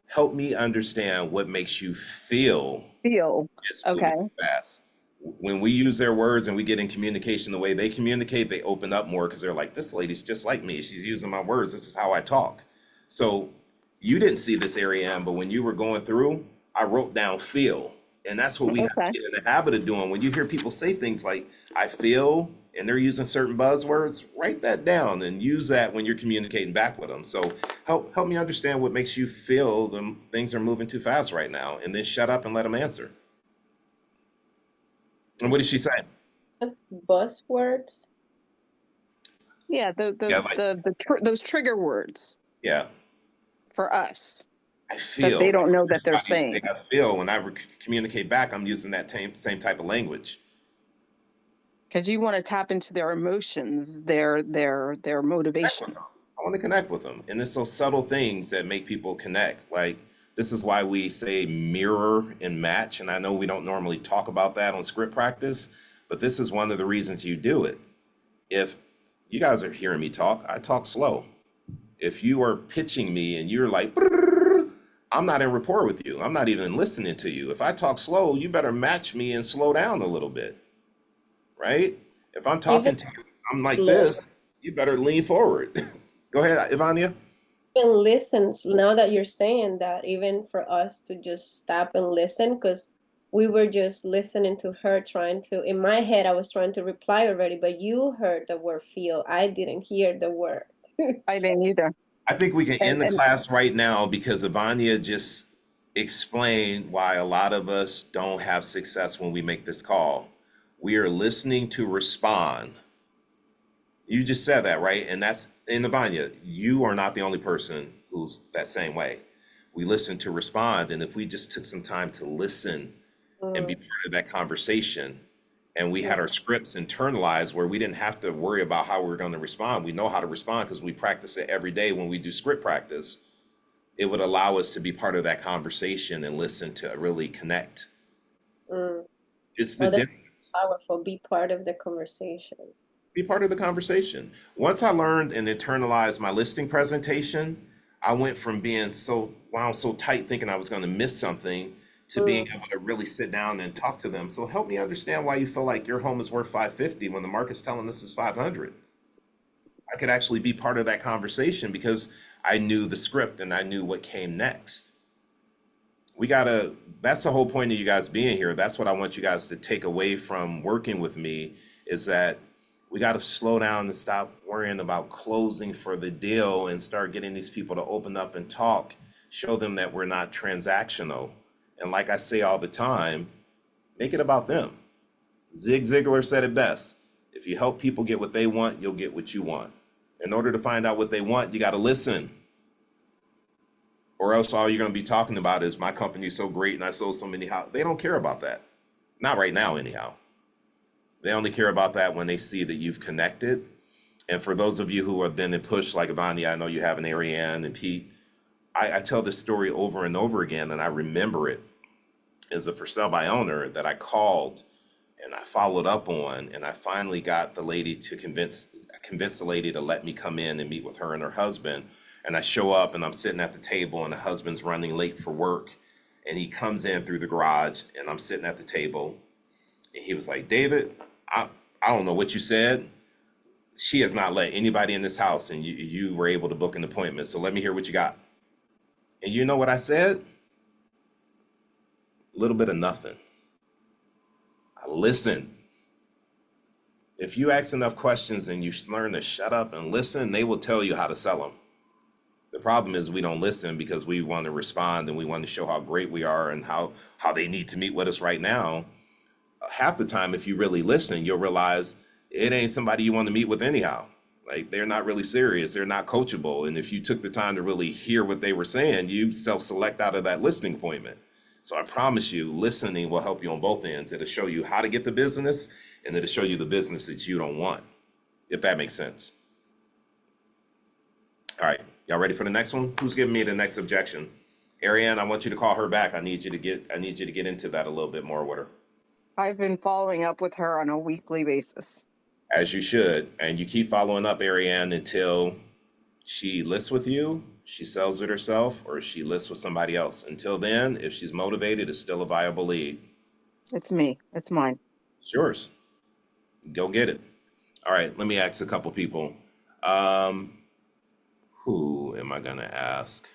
Help me understand what makes you feel it's okay. moving fast. When we use their words and we get in communication the way they communicate, they open up more because they're like, this lady's just like me. She's using my words. This is how I talk. So you didn't see this, Ariane, but when you were going through, I wrote down feel. And that's what we have to get in the habit of doing. When you hear people say things like, I feel, and they're using certain buzzwords, write that down and use that when you're communicating back with them. So help me understand what makes you feel things are moving too fast right now, and then shut up and let them answer. And what did she say? Buzzwords. Yeah, those trigger words. Yeah. For us. I feel. That they don't know that they're saying. I feel when I communicate back, I'm using that same type of language. Because you want to tap into their emotions, their motivation. I want to connect with them. And it's those subtle things that make people connect. Like, this is why we say mirror and match. And I know we don't normally talk about that on script practice, but this is one of the reasons you do it. If you guys are hearing me talk, I talk slow. If you are pitching me and you're like, I'm not in rapport with you. I'm not even listening to you. If I talk slow, you better match me and slow down a little bit, right? If I'm talking to you, I'm like this, you better lean forward. Go ahead, Ivania. And listen, now that you're saying that, even for us to just stop and listen, because we were just listening to her trying to, in my head, I was trying to reply already, but you heard the word feel. I didn't hear the word. I didn't either. I think we can end the class right now because Ivania just explained why a lot of us don't have success when we make this call. We are listening to respond. You just said that, right? And that's, in Ivania, you are not the only person who's that same way. We listen to respond. And if we just took some time to listen and be part of that conversation, and we had our scripts internalized where we didn't have to worry about how we were going to respond. We know how to respond because we practice it every day when we do script practice. It would allow us to be part of that conversation and listen to really connect. It's the difference. Powerful. Be part of the conversation. Be part of the conversation. Once I learned and internalized my listing presentation, I went from being so wound so tight thinking I was going to miss something to being able to really sit down and talk to them. So help me understand why you feel like your home is worth 550 when the market's telling us it's 500. I could actually be part of that conversation because I knew the script and I knew what came next. That's the whole point of you guys being here. That's what I want you guys to take away from working with me, is that we got to slow down and stop worrying about closing for the deal and start getting these people to open up and talk, show them that we're not transactional. And like I say all the time, make it about them. Zig Ziglar said it best. If you help people get what they want, you'll get what you want. In order to find out what they want, you got to listen. Or else all you're going to be talking about is my company's so great and I sold so many houses. They don't care about that. Not right now, anyhow. They only care about that when they see that you've connected. And for those of you who have been in push, like Avani, I know you have an Ariane and Pete. I tell this story over and over again, and I remember it as a for sale by owner that I called and I followed up on, and I finally got the lady to convince the lady to let me come in and meet with her and her husband. And I show up and I'm sitting at the table and the husband's running late for work. And he comes in through the garage and I'm sitting at the table. And he was like, David, I don't know what you said. She has not let anybody in this house and you were able to book an appointment. So let me hear what you got. And you know what I said? A little bit of nothing. I listened. If you ask enough questions and you learn to shut up and listen, they will tell you how to sell them. The problem is we don't listen because we want to respond and we want to show how great we are and how they need to meet with us right now. Half the time, if you really listen, you'll realize it ain't somebody you want to meet with anyhow. Like, they're not really serious. They're not coachable. And if you took the time to really hear what they were saying, you self-select out of that listening appointment. So I promise you, listening will help you on both ends. It'll show you how to get the business, and it'll show you the business that you don't want, if that makes sense. All right, y'all ready for the next one? Who's giving me the next objection? Ariane, I want you to call her back. I need you to get into that a little bit more with her. I've been following up with her on a weekly basis. As you should. And you keep following up, Ariane, until she lists with you, she sells it herself, or she lists with somebody else. Until then, if she's motivated, it's still a viable lead. It's me. It's mine. It's yours. Go get it. All right, let me ask a couple people. Who am I going to ask?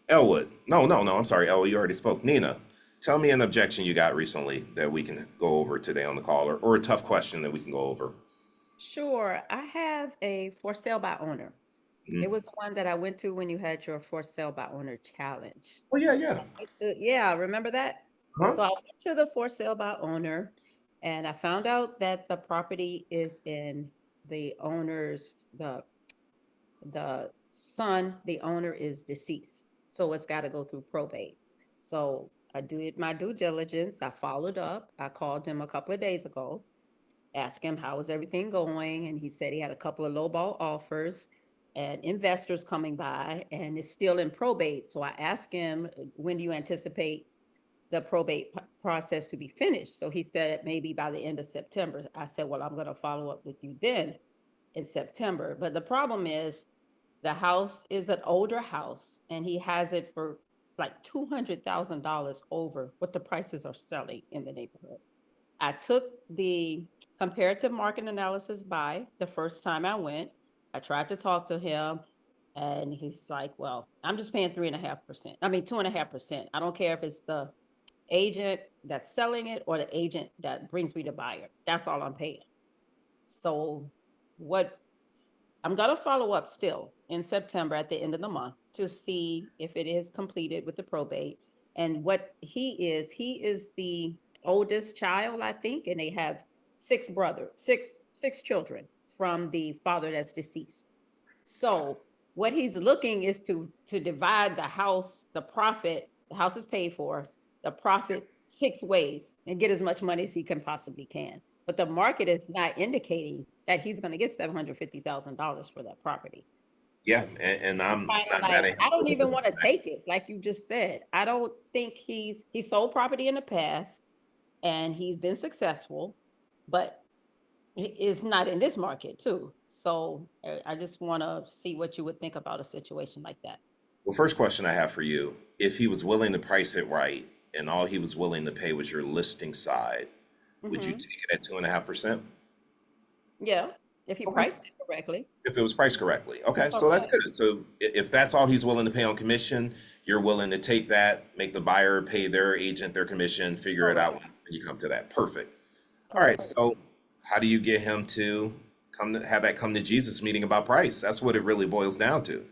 Elwood. No, I'm sorry, Elwood, you already spoke. Nina, tell me an objection you got recently that we can go over today on the call, or a tough question that we can go over. Sure. I have a for sale by owner. It was the one that I went to when you had your for sale by owner challenge. Oh, yeah. Yeah, remember that? Huh? So I went to the for sale by owner and I found out that the property is in the owner's, the son, the owner is deceased. So it's got to go through probate. So I did my due diligence. I followed up. I called him a couple of days ago, asked him how was everything going, and he said he had a couple of lowball offers and investors coming by, and it's still in probate. So I asked him, when do you anticipate the probate process to be finished? So he said maybe by the end of September. I said, well, I'm going to follow up with you then in September. But the problem is the house is an older house and he has it for like $200,000 over what the prices are selling in the neighborhood. I took the comparative market analysis by the first time I went. I tried to talk to him and he's like, well, I'm just paying 3.5%. I mean, 2.5%. I don't care if it's the agent that's selling it or the agent that brings me the buyer. That's all I'm paying. So what I'm going to follow up still in September at the end of the month to see if it is completed with the probate. And what he is the oldest child, I think, and they have six children from the father that's deceased. So what he's looking is to divide the house, the profit, the house is paid for, the profit 6 ways and get as much money as he can possibly can. But the market is not indicating that he's going to get $750,000 for that property. Yeah, and I'm not Like, mad at him. I don't even want to take it, like you just said. I don't think he sold property in the past and he's been successful, but it's not in this market too. So I just want to see what you would think about a situation like that. Well, first question I have for you, if he was willing to price it right and all he was willing to pay was your listing side, would you Mhm. take it at 2.5%? Yeah, if he Okay. priced it correctly. If it was priced correctly. Okay, so that's Correct. good. So if that's all he's willing to pay on commission, you're willing to take that, make the buyer pay their agent their commission, figure it out Correct. when you come to that. Perfect. All right, Correct. so how do you get him to have that come to Jesus meeting about price? That's what it really boils down to.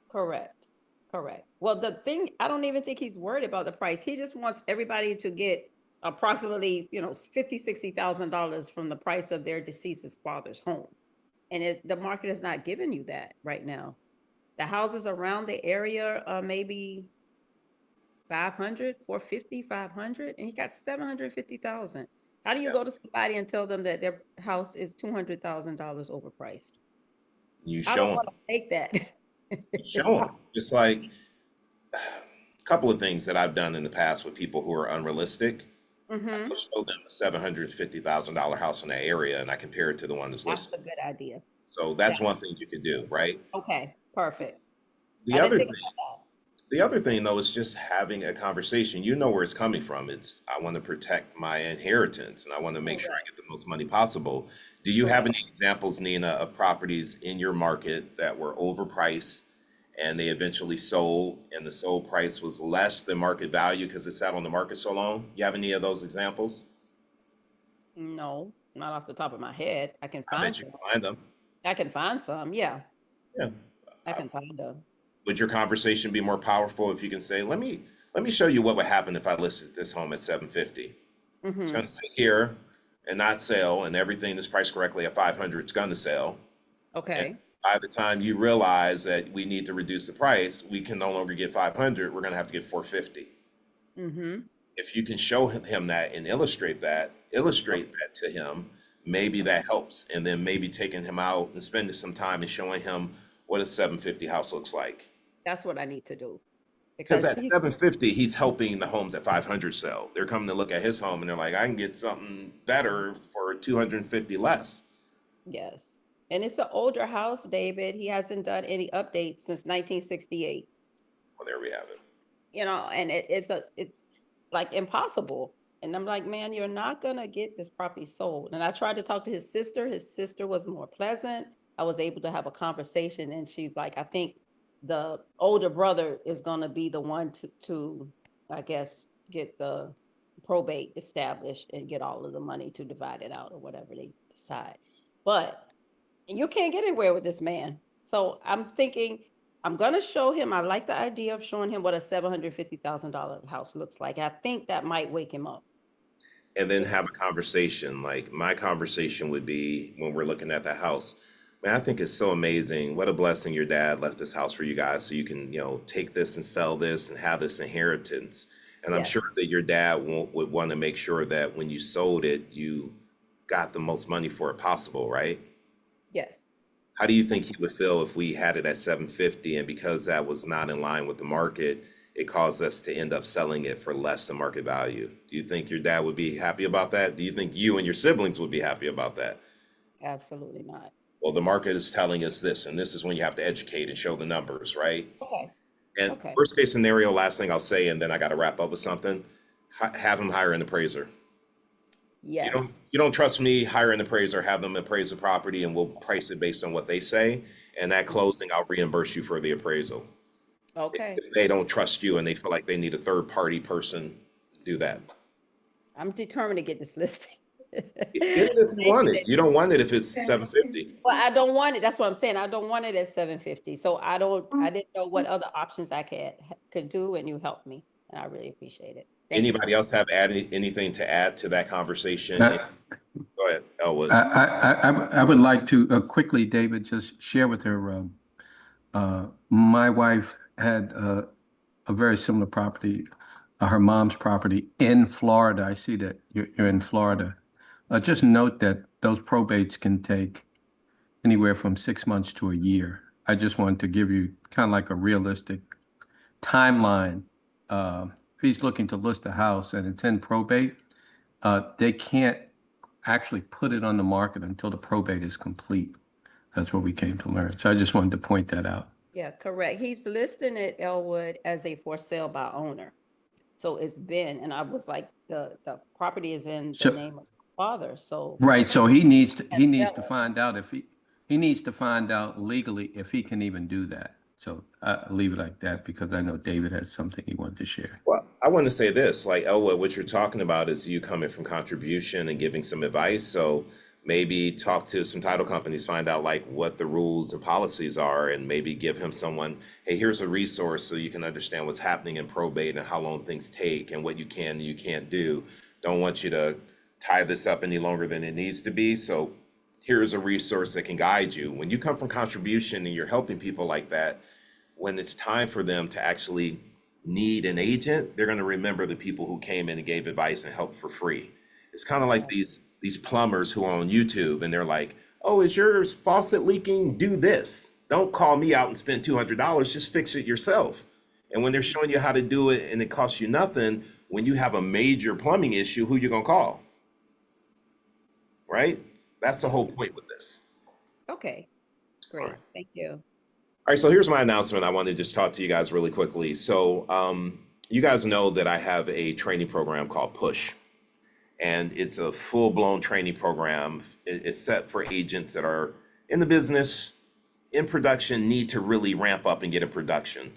Correct. Correct. Well, the thing, I don't even think he's worried about the price. He just wants everybody to get approximately, $50,000, $60,000 from the price of their deceased father's home. And the market is not giving you that right now. The houses around the area are maybe 500, 450, 500, and he got 750,000. How do you Yeah. go to somebody and tell them that their house is $200,000 overpriced? You I don't show want him. to take that. You show him. Just like a couple of things that I've done in the past with people who are unrealistic. Mm-hmm. I'll show them a $750,000 house in that area and I compare it to the one that's That's a listed. good idea. So that's one thing you could do, right? Okay, perfect. The I didn't other think thing, about the other thing though is just having a conversation. You know where it's coming from. It's I want to protect my inheritance and I want to that. make sure I Correct. get the most money possible. Do you have Correct. any examples, Nina, of properties in your market that were overpriced and they eventually sold and the sold price was less than market value because it sat on the market so long? You have any of those examples? No, not off the top of my head. I can I find bet you some. can find them. I can find some. Yeah, Yeah. I can find them. Would your conversation be more powerful if you can say, let me show you what would happen if I listed this home at 750. It's Mm-hmm. going to sit here and not sell, and everything that's priced correctly at 500, it's going to sell. And Okay. by the time you realize that we need to reduce the price, we can no longer get 500. We're going to have to get 450. Mm-hmm. If you can show him that and illustrate that to him, maybe that helps. And then maybe taking him out and spending some time and showing him what a 750 house looks like. That's what I need to do Because because at 750, he's helping the homes at 500 sell. They're coming to look at his home and they're like, I can get something better for 250 less. yes, and it's an older house, David. He hasn't done any updates since 1968. Well, there we have it. And it's like impossible. And I'm like, man, you're not gonna get this property sold. And I tried to talk to his sister. His sister was more pleasant. I was able to have a conversation, and she's like, I think the older brother is gonna be the one to I guess get the probate established and get all of the money to divide it out or whatever they decide. But you can't get anywhere with this man. So I'm thinking I'm gonna show him. I like the idea of showing him what a $750,000 house looks like. I think that might wake him up. And then have a conversation. Like my conversation would be when we're looking at the house. Man, I think it's so amazing. What a blessing your dad left this house for you guys so you can, take this and sell this and have this inheritance. And I'm Yes, sure that your dad would want to make sure that when you sold it, you got the most money for it possible, right? yes. How do you think he would feel if we had it at 750 and because that was not in line with the market, it caused us to end up selling it for less than market value? Do you think your dad would be happy about that? Do you think you and your siblings would be happy about that? Absolutely not. Well, the market is telling us this, and this is when you have to educate and show the numbers, right? Okay. And Okay. worst case scenario, last thing I'll say, and then I got to wrap up with something. Have him hire an appraiser. You don't Yes. you don't trust me, hire an appraiser, have them appraise the property and we'll price it based on what they say. And at closing, I'll reimburse you for the appraisal. Okay. If they don't trust you and they feel like they need a third party person, do that. I'm determined to get this listing. Get it if you want it. You don't want it if it's 750. Well, I don't want it. That's what I'm saying. I don't want it at 750. So I didn't know what other options I could do, and you helped me. And I really appreciate it. Thank you. Anybody else have anything to add to that conversation? Uh, Go ahead, Elwood. I would like to quickly, David, just share with her. My wife had a very similar property, her mom's property in Florida. I see that you're in Florida. Just note that those probates can take anywhere from 6 months to a year. I just wanted to give you kind of like a realistic timeline. If he's looking to list a house and it's in probate, they can't actually put it on the market until the probate is complete. That's what we came to learn. So I just wanted to point that out. Yeah, correct. He's listing it, Elwood, as a for sale by owner. So it's been, and I was like, the property is in the So, name of his father, so. right, so he needs to And find out if he needs to find out legally if he can even do that. So I'll leave it like that because I know David has something he wanted to share. Well, I want to say this, like Elwood, what you're talking about is you coming from contribution and giving some advice. So maybe talk to some title companies, find out like what the rules and policies are, and maybe give him someone, hey, here's a resource so you can understand what's happening in probate and how long things take and what you can and you can't do. Don't want you to tie this up any longer than it needs to be. So here's a resource that can guide you. When you come from contribution and you're helping people like that, when it's time for them to actually need an agent, they're going to remember the people who came in and gave advice and helped for free. It's kind of like these plumbers who are on YouTube and they're like, "Oh, is your faucet leaking? Do this. Don't call me out and spend $200. Just fix it yourself." And when they're showing you how to do it and it costs you nothing, when you have a major plumbing issue, who you going to call? Right? That's the whole point with this. okay, great, right. Thank you. All right, so here's my announcement. I want to just talk to you guys really quickly. So you guys know that I have a training program called Push, and it's a full-blown training program. It's set for agents that are in the business, in production, need to really ramp up and get in production.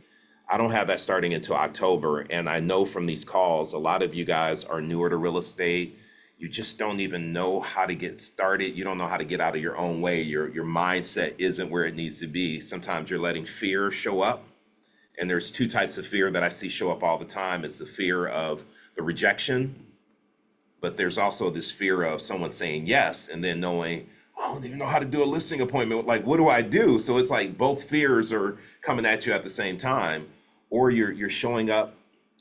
I don't have that starting until October, and I know from these calls, a lot of you guys are newer to real estate. You just don't even know how to get started. You don't know how to get out of your own way. Your mindset isn't where it needs to be. Sometimes you're letting fear show up. And there's two types of fear that I see show up all the time. It's the fear of the rejection, but there's also this fear of someone saying yes and then knowing, oh, I don't even know how to do a listing appointment. Like, what do I do? So it's like both fears are coming at you at the same time, or you're showing up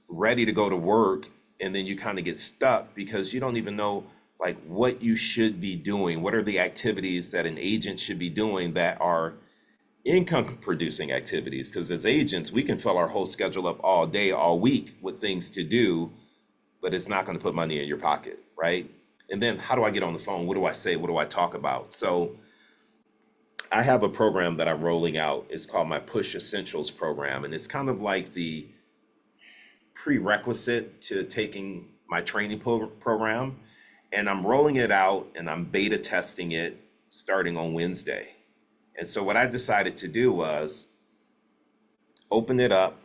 ready to go to work and then you kind of get stuck because you don't even know like what you should be doing. What are the activities that an agent should be doing that are income producing activities? Because as agents, we can fill our whole schedule up all day, all week with things to do, but it's not going to put money in your pocket, right? And then how do I get on the phone? What do I say? What do I talk about? So I have a program that I'm rolling out. It's called my Push Essentials program. And it's kind of like the prerequisite to taking my training program. And I'm rolling it out and I'm beta testing it starting on Wednesday. And so what I decided to do was open it up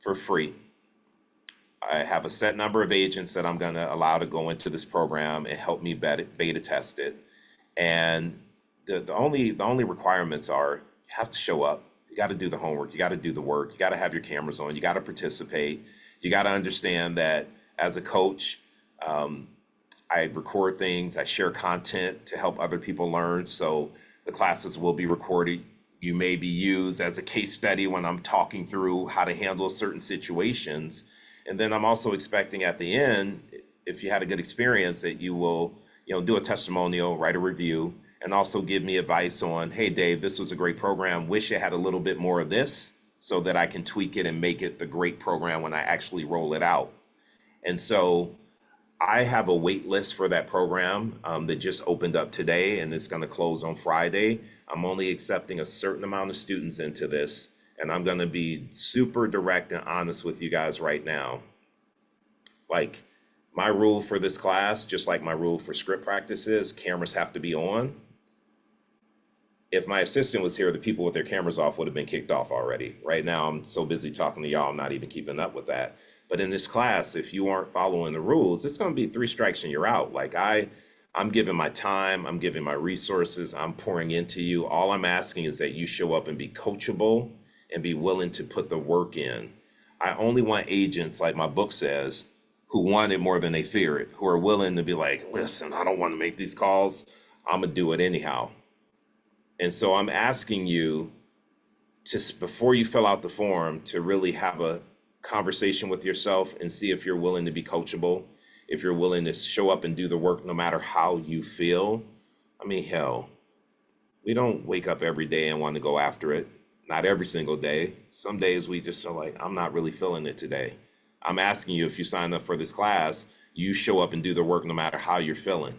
for free. I have a set number of agents that I'm going to allow to go into this program and help me beta test it. And the only requirements are you have to show up. You got to do the homework. You got to do the work. You got to have your cameras on. You got to participate. You got to understand that as a coach, I record things. I share content to help other people learn. So the classes will be recorded. You may be used as a case study when I'm talking through how to handle certain situations. And then I'm also expecting at the end, if you had a good experience, that you will, do a testimonial, write a review, and also give me advice on, hey, Dave, this was a great program. Wish it had a little bit more of this so that I can tweak it and make it the great program when I actually roll it out. And so I have a wait list for that program that just opened up today, and it's going to close on Friday. I'm only accepting a certain amount of students into this, and I'm going to be super direct and honest with you guys right now. Like, my rule for this class, just like my rule for script practice is, cameras have to be on. If my assistant was here, the people with their cameras off would have been kicked off already. Right now, I'm so busy talking to y'all, I'm not even keeping up with that. But in this class, if you aren't following the rules, it's going to be 3 strikes and you're out. Like I'm giving my time, I'm giving my resources, I'm pouring into you. All I'm asking is that you show up and be coachable and be willing to put the work in. I only want agents, like my book says, who want it more than they fear it, who are willing to be like, listen, I don't want to make these calls. I'm going to do it anyhow. And so I'm asking you just before you fill out the form to really have a conversation with yourself and see if you're willing to be coachable, if you're willing to show up and do the work no matter how you feel. I mean, hell, we don't wake up every day and want to go after it. Not every single day. Some days we just are like, I'm not really feeling it today. I'm asking you, if you sign up for this class, you show up and do the work no matter how you're feeling.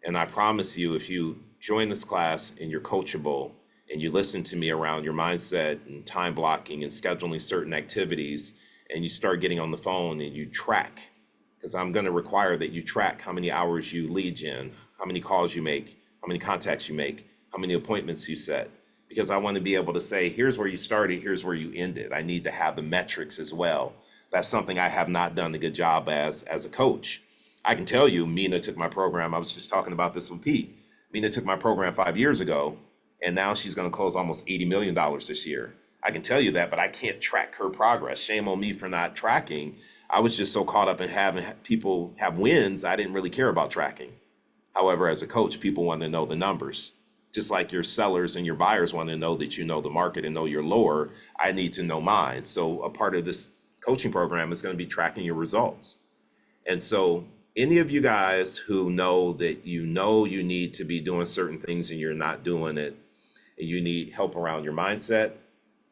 And I promise you, if you join this class and you're coachable and you listen to me around your mindset and time blocking and scheduling certain activities, and you start getting on the phone and you track, because I'm going to require that you track how many hours you lead gen, how many calls you make, how many contacts you make, how many appointments you set, because I want to be able to say, here's where you started, here's where you ended. I need to have the metrics as well. That's something I have not done a good job as a coach. I can tell you, Mina took my program. I was just talking about this with Pete. Mina took my program 5 years ago, and now she's going to close almost $80 million this year. I can tell you that, but I can't track her progress. Shame on me for not tracking. I was just so caught up in having people have wins, I didn't really care about tracking. However, as a coach, people want to know the numbers. Just like your sellers and your buyers want to know that you know the market and know your lore, I need to know mine. So a part of this coaching program is going to be tracking your results. And so any of you guys who know that you need to be doing certain things and you're not doing it, and you need help around your mindset,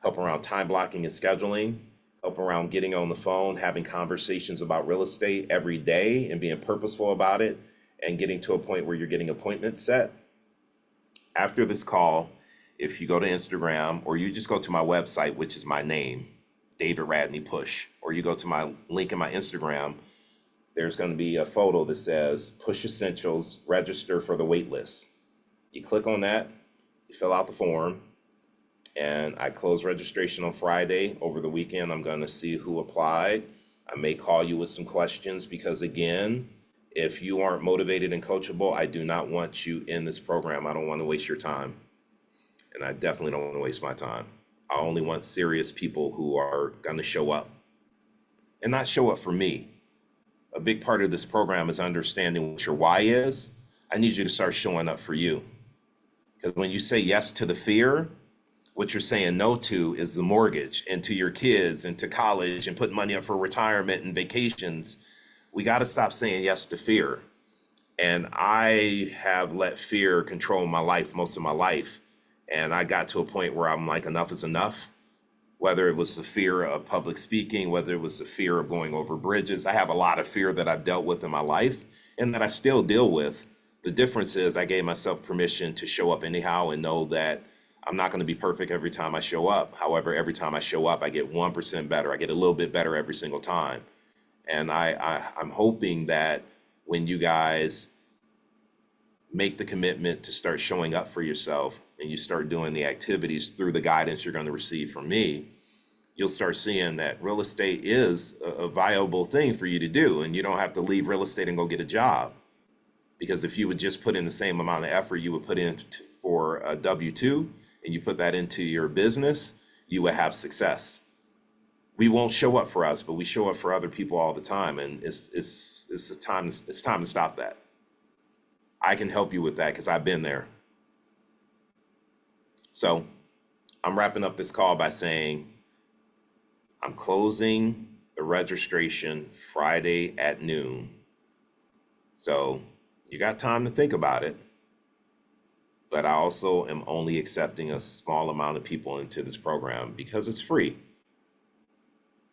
help around time blocking and scheduling, help around getting on the phone, having conversations about real estate every day and being purposeful about it, and getting to a point where you're getting appointments set. After this call, if you go to Instagram, or you just go to my website, which is my name, David Radney Push, or you go to my link in my Instagram, there's going to be a photo that says Push Essentials, register for the wait list. You click on that, you fill out the form, and I close registration on Friday. Over the weekend, I'm going to see who applied. I may call you with some questions, because again, if you aren't motivated and coachable, I do not want you in this program. I don't want to waste your time. And I definitely don't want to waste my time. I only want serious people who are going to show up, and not show up for me. A big part of this program is understanding what your why is. I need you to start showing up for you. Because when you say yes to the fear, what you're saying no to is the mortgage, and to your kids, and to college, and putting money up for retirement and vacations. We got to stop saying yes to fear. And I have let fear control my life most of my life. And I got to a point where I'm like, enough is enough. Whether it was the fear of public speaking, whether it was the fear of going over bridges. I have a lot of fear that I've dealt with in my life and that I still deal with. The difference is I gave myself permission to show up anyhow, and know that I'm not going to be perfect every time I show up. However, every time I show up, I get 1% better. I get a little bit better every single time. And I'm hoping that when you guys make the commitment to start showing up for yourself, and you start doing the activities through the guidance you're going to receive from me, you'll start seeing that real estate is a viable thing for you to do. And you don't have to leave real estate and go get a job. Because if you would just put in the same amount of effort you would put in for a W-2, and you put that into your business, you would have success. We won't show up for us, but we show up for other people all the time. And it's time to stop that. I can help you with that, because I've been there. So I'm wrapping up this call by saying I'm closing the registration Friday at noon. So you got time to think about it. But I also am only accepting a small amount of people into this program because it's free.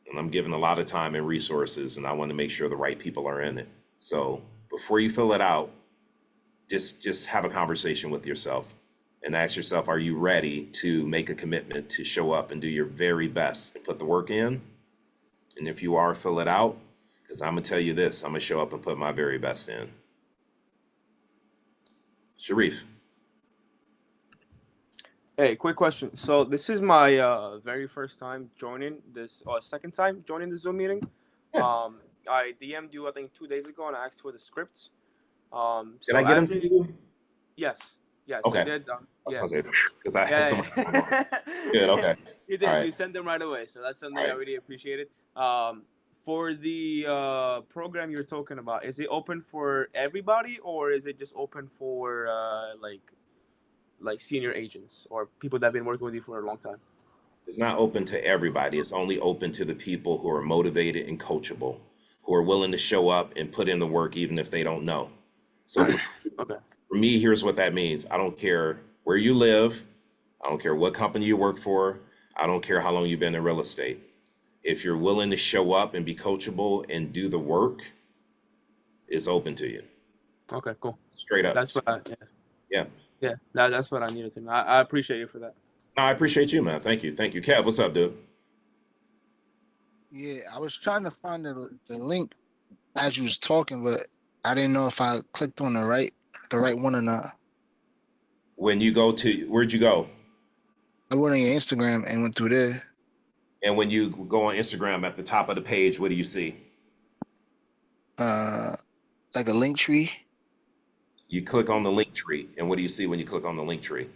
And I'm giving a lot of time and resources, and I want to make sure the right people are in it. So before you fill it out, just have a conversation with yourself and ask yourself, are you ready to make a commitment to show up and do your very best and put the work in? And if you are, fill it out, because I'm going to tell you this, I'm going to show up and put my very best in. Sharif. Hey, quick question. So this is my very first time joining this, or second time joining the Zoom meeting. I DM'd you, I think, 2 days ago, and I asked for the scripts. Did I get them to you? Yes. Yes, Okay. you did. Yeah. Because I had so much going on. Good, okay. You did. Right. You sent them right away. So that's something I really appreciated. For the program you're talking about, is it open for everybody, or is it just open for like senior agents or people that have been working with you for a long time? It's not open to everybody. It's only open to the people who are motivated and coachable, who are willing to show up and put in the work even if they don't know. So for me, here's what that means. I don't care where you live. I don't care what company you work for. I don't care how long you've been in real estate. If you're willing to show up and be coachable and do the work, it's open to you. Okay, cool. Straight up. That's what yeah. Yeah, that's what I needed to know. I appreciate you for that. No, I appreciate you, man. Thank you. Thank you. Kev, what's up, dude? Yeah, I was trying to find the link as you was talking, but I didn't know if I clicked on the right one or not. When you go to, where'd you go? I went on your Instagram and went through there. And when you go on Instagram, at the top of the page, what do you see? Like a link tree. You click on the link tree, and what do you see when you click on the link tree?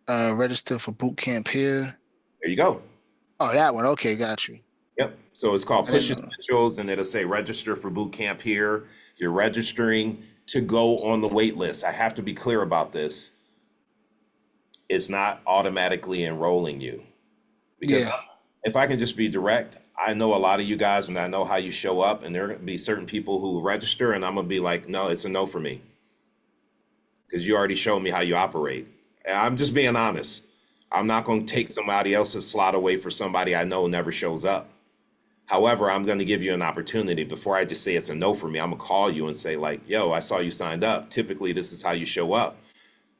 Register for boot camp here. There you go. Oh, that one. Okay, got you. Yep. So it's called I didn't Push know. Essentials, and it'll say register for boot camp here. You're registering to go on the wait list. I have to be clear about this. It's not automatically enrolling you. Because Yeah. if I can just be direct, I know a lot of you guys and I know how you show up, and there are going to be certain people who register, and I'm going to be like, no, it's a no for me. Because you already showed me how you operate. And I'm just being honest. I'm not going to take somebody else's slot away for somebody I know never shows up. However, I'm going to give you an opportunity. Before I just say it's a no for me, I'm going to call you and say, like, yo, I saw you signed up. Typically, this is how you show up.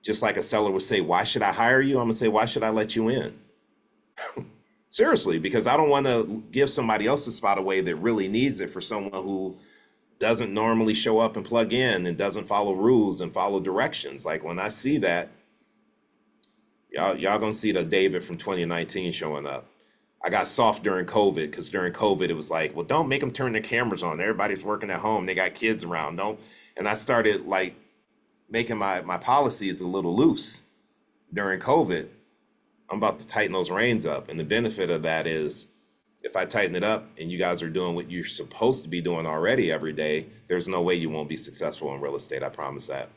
Just like a seller would say, why should I hire you? I'm going to say, why should I let you in? Seriously, because I don't want to give somebody else's spot away that really needs it for someone who doesn't normally show up and plug in and doesn't follow rules and follow directions. Like when I see that, y'all gonna see the David from 2019 showing up. I got soft during COVID because during COVID it was like, well, don't make them turn their cameras on. Everybody's working at home. They got kids around. Don't. And I started like making my policies a little loose during COVID. I'm about to tighten those reins up. And the benefit of that is if I tighten it up and you guys are doing what you're supposed to be doing already every day, there's no way you won't be successful in real estate. I promise that.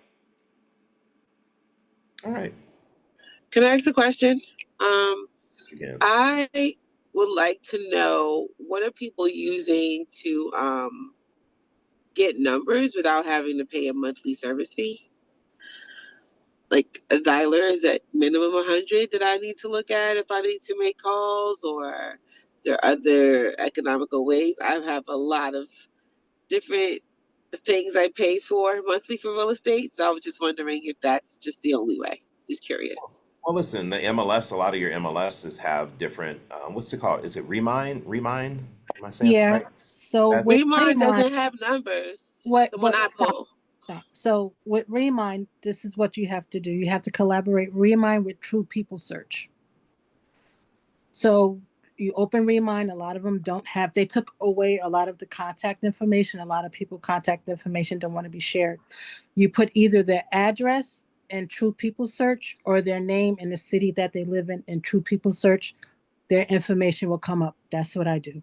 All right. Can I ask a question? You can. I would like to know, what are people using to get numbers without having to pay a monthly service fee? Like a dialer is at minimum 100 that I need to look at if I need to make calls, or there are other economical ways. I have a lot of different things I pay for monthly for real estate. So I was just wondering if that's just the only way. Just curious. Well, listen, the MLS, a lot of your MLSs have different, what's it called? Is it Remind? Remind? Am I saying this Yeah. right? So That- with Remind Remind, doesn't have numbers. what The one I stop, pull. stop. So with Remind, this is what you have to do. You have to collaborate Remind with True People Search. So you open Remind, a lot of them don't have, they took away a lot of the contact information. A lot of people contact information don't want to be shared. You put either their address in True People Search or their name and the city that they live in True People Search. Their information will come up. That's what I do.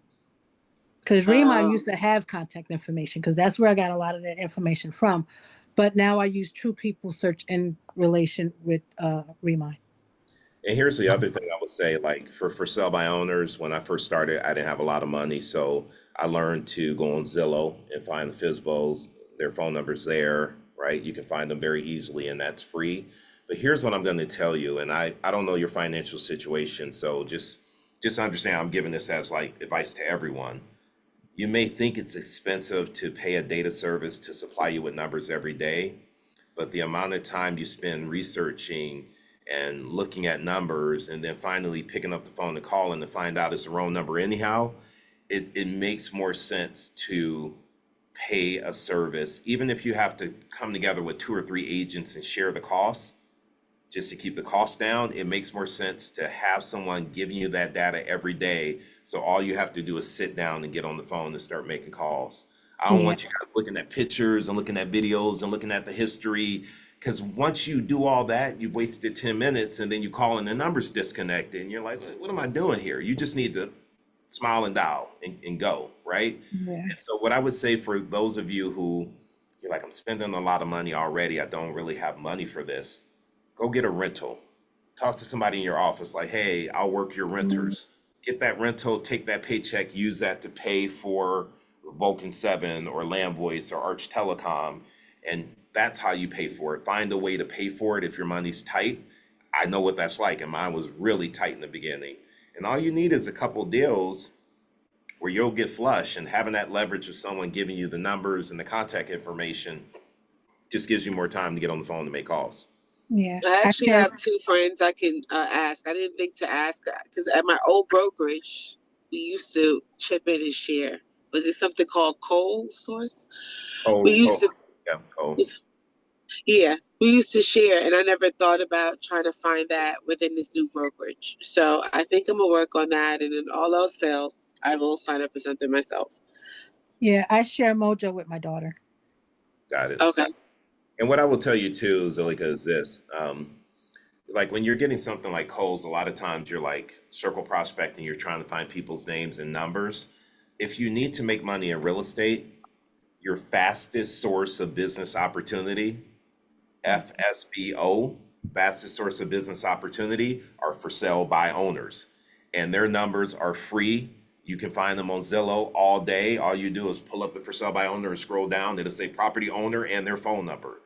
Because Remind used to have contact information, because that's where I got a lot of that information from. But now I use True People Search in relation with Remind. And here's the other thing I would say, like for sell by owners, when I first started, I didn't have a lot of money. So I learned to go on Zillow and find the FSBOs, their phone numbers there, right? You can find them very easily and that's free. But here's what I'm going to tell you. And I don't know your financial situation. So just understand I'm giving this as like advice to everyone. You may think it's expensive to pay a data service to supply you with numbers every day, but the amount of time you spend researching and looking at numbers and then finally picking up the phone to call and to find out it's the wrong number anyhow, it makes more sense to pay a service, even if you have to come together with 2 or 3 agents and share the costs just to keep the cost down. It makes more sense to have someone giving you that data every day. So all you have to do is sit down and get on the phone and start making calls. I don't want you guys looking at pictures and looking at videos and looking at the history, because once you do all that, you've wasted 10 minutes and then you call and the number's disconnected and you're like, what am I doing here? You just need to smile and dial and go, right? Yeah. And so what I would say for those of you who you're like, I'm spending a lot of money already, I don't really have money for this, go get a rental. Talk to somebody in your office like, hey, I'll work your renters. Get that rental, take that paycheck, use that to pay for Vulcan 7 or Land Voice or Arch Telecom. And that's how you pay for it. Find a way to pay for it if your money's tight. I know what that's like, and mine was really tight in the beginning. And all you need is a couple deals where you'll get flush, and having that leverage of someone giving you the numbers and the contact information just gives you more time to get on the phone to make calls. Yeah. I I actually share. have two friends I can ask. I didn't think to ask because at my old brokerage, we used to chip in and share. Was it something called Coal Source? We Oh, used oh, to, yeah, oh, yeah, we used to share, and I never thought about trying to find that within this new brokerage. So I think I'm gonna work on that, and then all else fails, I will sign up for something myself. Yeah, I share Mojo with my daughter. got it. Okay. And what I will tell you too, Zilika, is this. Like when you're getting something like Kohl's, a lot of times you're like circle prospecting, you're trying to find people's names and numbers. If you need to make money in real estate, your fastest source of business opportunity, FSBO, fastest source of business opportunity, are for sale by owners. And their numbers are free. You can find them on Zillow all day. All you do is pull up the for sale by owner and scroll down. It'll say property owner and their phone number.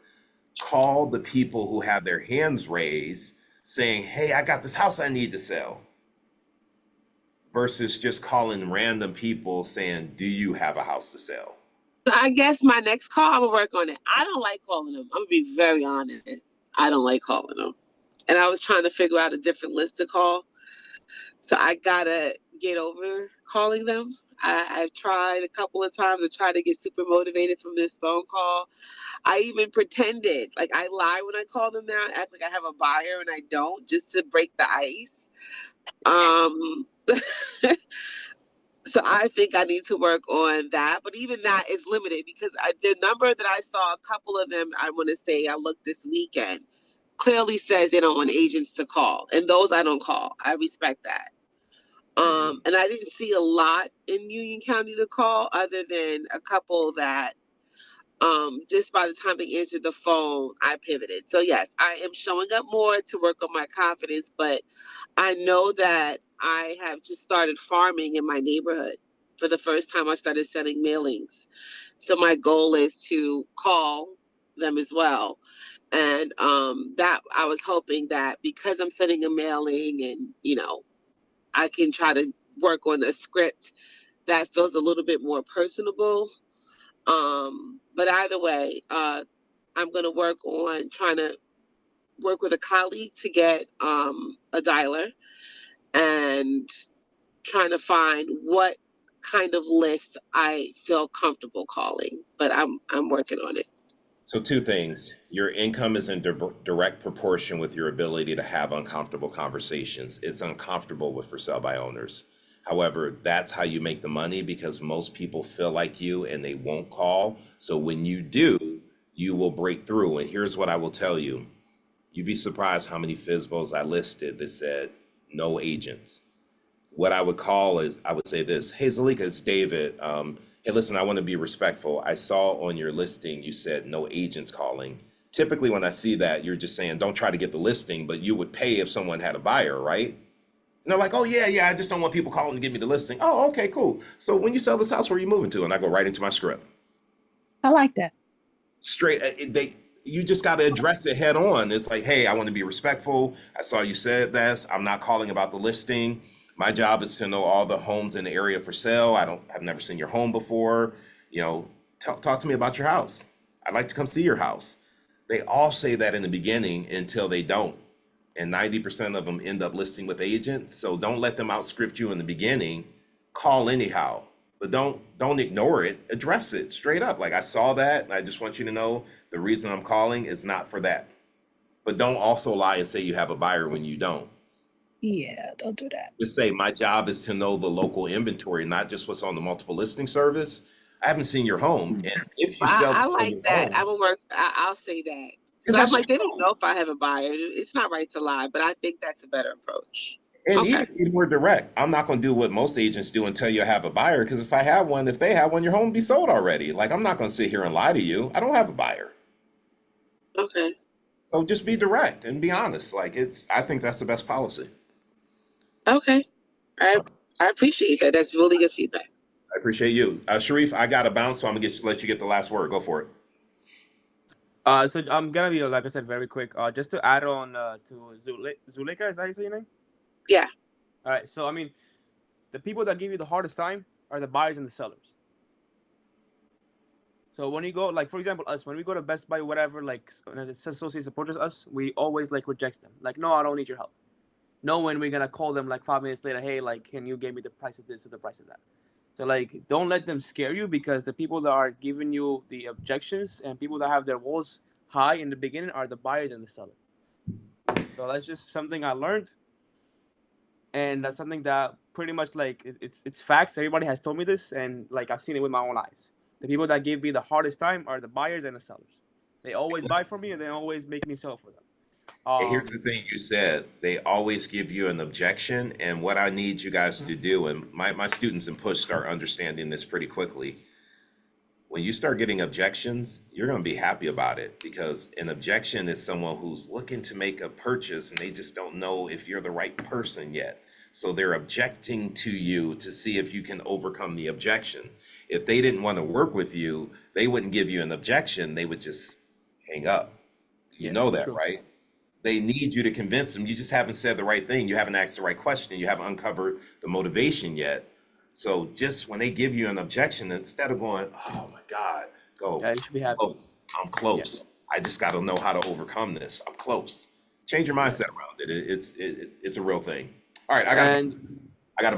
Call the people who have their hands raised saying, hey, I got this house I need to sell, versus just calling random people saying, do you have a house to sell? So I guess my next call, I'm gonna work on it. I don't like calling them. I'm gonna be very honest. I don't like calling them. And I was trying to figure out a different list to call. So I gotta get over calling them. I've tried a couple of times to try to get super motivated from this phone call. I even pretended like I lie when I call them now, act like I have a buyer and I don't, just to break the ice. Um, so I think I need to work on that. But even that is limited because the number that I saw, a couple of them, I want to say I looked this weekend, clearly says they don't want agents to call, and those I don't call. I respect that. And I didn't see a lot in Union County to call other than a couple that just by the time they answered the phone, I pivoted. So yes, I am showing up more to work on my confidence, but I know that I have just started farming in my neighborhood. For the first time, I started sending mailings. So my goal is to call them as well. And that I was hoping that because I'm sending a mailing and, I can try to work on a script that feels a little bit more personable. But either way, I'm going to work on trying to work with a colleague to get a dialer and trying to find what kind of list I feel comfortable calling. But I'm working on it. So two things. Your income is in direct proportion with your ability to have uncomfortable conversations. It's uncomfortable with for sale by owners. However, that's how you make the money because most people feel like you and they won't call. So when you do, you will break through. And here's what I will tell you. You'd be surprised how many FSBOs I listed that said no agents. What I would call is, I would say this, hey, Zalika, it's David. Hey, listen, I want to be respectful. I saw on your listing, you said no agents calling. Typically, when I see that, you're just saying, don't try to get the listing, but you would pay if someone had a buyer, right? And they're like, oh, yeah, I just don't want people calling to give me the listing. Oh, okay, cool. So when you sell this house, where are you moving to? And I go right into my script. I like that. Straight, you just got to address it head on. It's like, hey, I want to be respectful. I saw you said this. I'm not calling about the listing. My job is to know all the homes in the area for sale. I've never seen your home before. Talk to me about your house. I'd like to come see your house. They all say that in the beginning until they don't. And 90% of them end up listing with agents. So don't let them outscript you in the beginning. Call anyhow, but don't ignore it. Address it straight up. Like I saw that, and I just want you to know the reason I'm calling is not for that. But don't also lie and say you have a buyer when you don't. Yeah, don't do that. Just say my job is to know the local inventory, not just what's on the multiple listing service. I haven't seen your home, and if you sell I like your that. home, I will work. I'll say that because because I'm that's like they don't know if I have a buyer. It's not right to lie, but I think that's a better approach. and Okay. even be more direct. I'm not going to do what most agents do and tell you I have a buyer, because if I have one, if they have one, your home will be sold already. Like I'm not going to sit here and lie to you. I don't have a buyer. Okay. So just be direct and be honest. I think that's the best policy. Okay. I appreciate that. That's really good feedback. I appreciate you. Sharif, I got to bounce, so I'm going to let you get the last word. Go for it. So I'm gonna be like I said, very quick. Just to add on to Zuleka, is that how you say your name? Yeah. All right. So I mean, the people that give you the hardest time are the buyers and the sellers. So when you go, like for example, us, when we go to Best Buy, whatever, like when an associate approaches us, we always like reject them. Like, no, I don't need your help. No, when we're gonna call them like 5 minutes later, hey, like, can you give me the price of this or the price of that? So like, don't let them scare you, because the people that are giving you the objections and people that have their walls high in the beginning are the buyers and the seller. So that's just something I learned, and that's something that pretty much like it's facts. Everybody has told me this, and like I've seen it with my own eyes. The people that give me the hardest time are the buyers and the sellers. They always buy from me, and they always make me sell for them. And here's the thing you said, they always give you an objection. And what I need you guys to do, and my students in push start understanding this pretty quickly. When you start getting objections, you're going to be happy about it, because an objection is someone who's looking to make a purchase and they just don't know if you're the right person yet. So they're objecting to you to see if you can overcome the objection. If they didn't want to work with you, they wouldn't give you an objection. They would just hang up. You know that, right? They need you to convince them. You just haven't said the right thing. You haven't asked the right question. You haven't uncovered the motivation yet. So just when they give you an objection, instead of going, oh my God, go, you should be happy. I'm close. I just got to know how to overcome this. I'm close. Change your mindset around it. It's a real thing. All right, I got to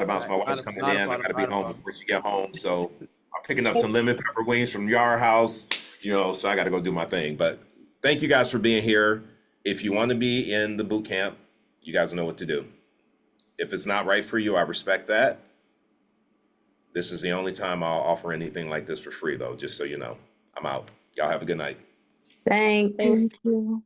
bounce. My wife's coming in. I got to be home before she get home. So I'm picking up some lemon pepper wings from Yard House, so I got to go do my thing. But thank you guys for being here. If you want to be in the boot camp, you guys know what to do. If it's not right for you, I respect that. This is the only time I'll offer anything like this for free, though, just so you know. I'm out. Y'all have a good night. Thanks. Thank you.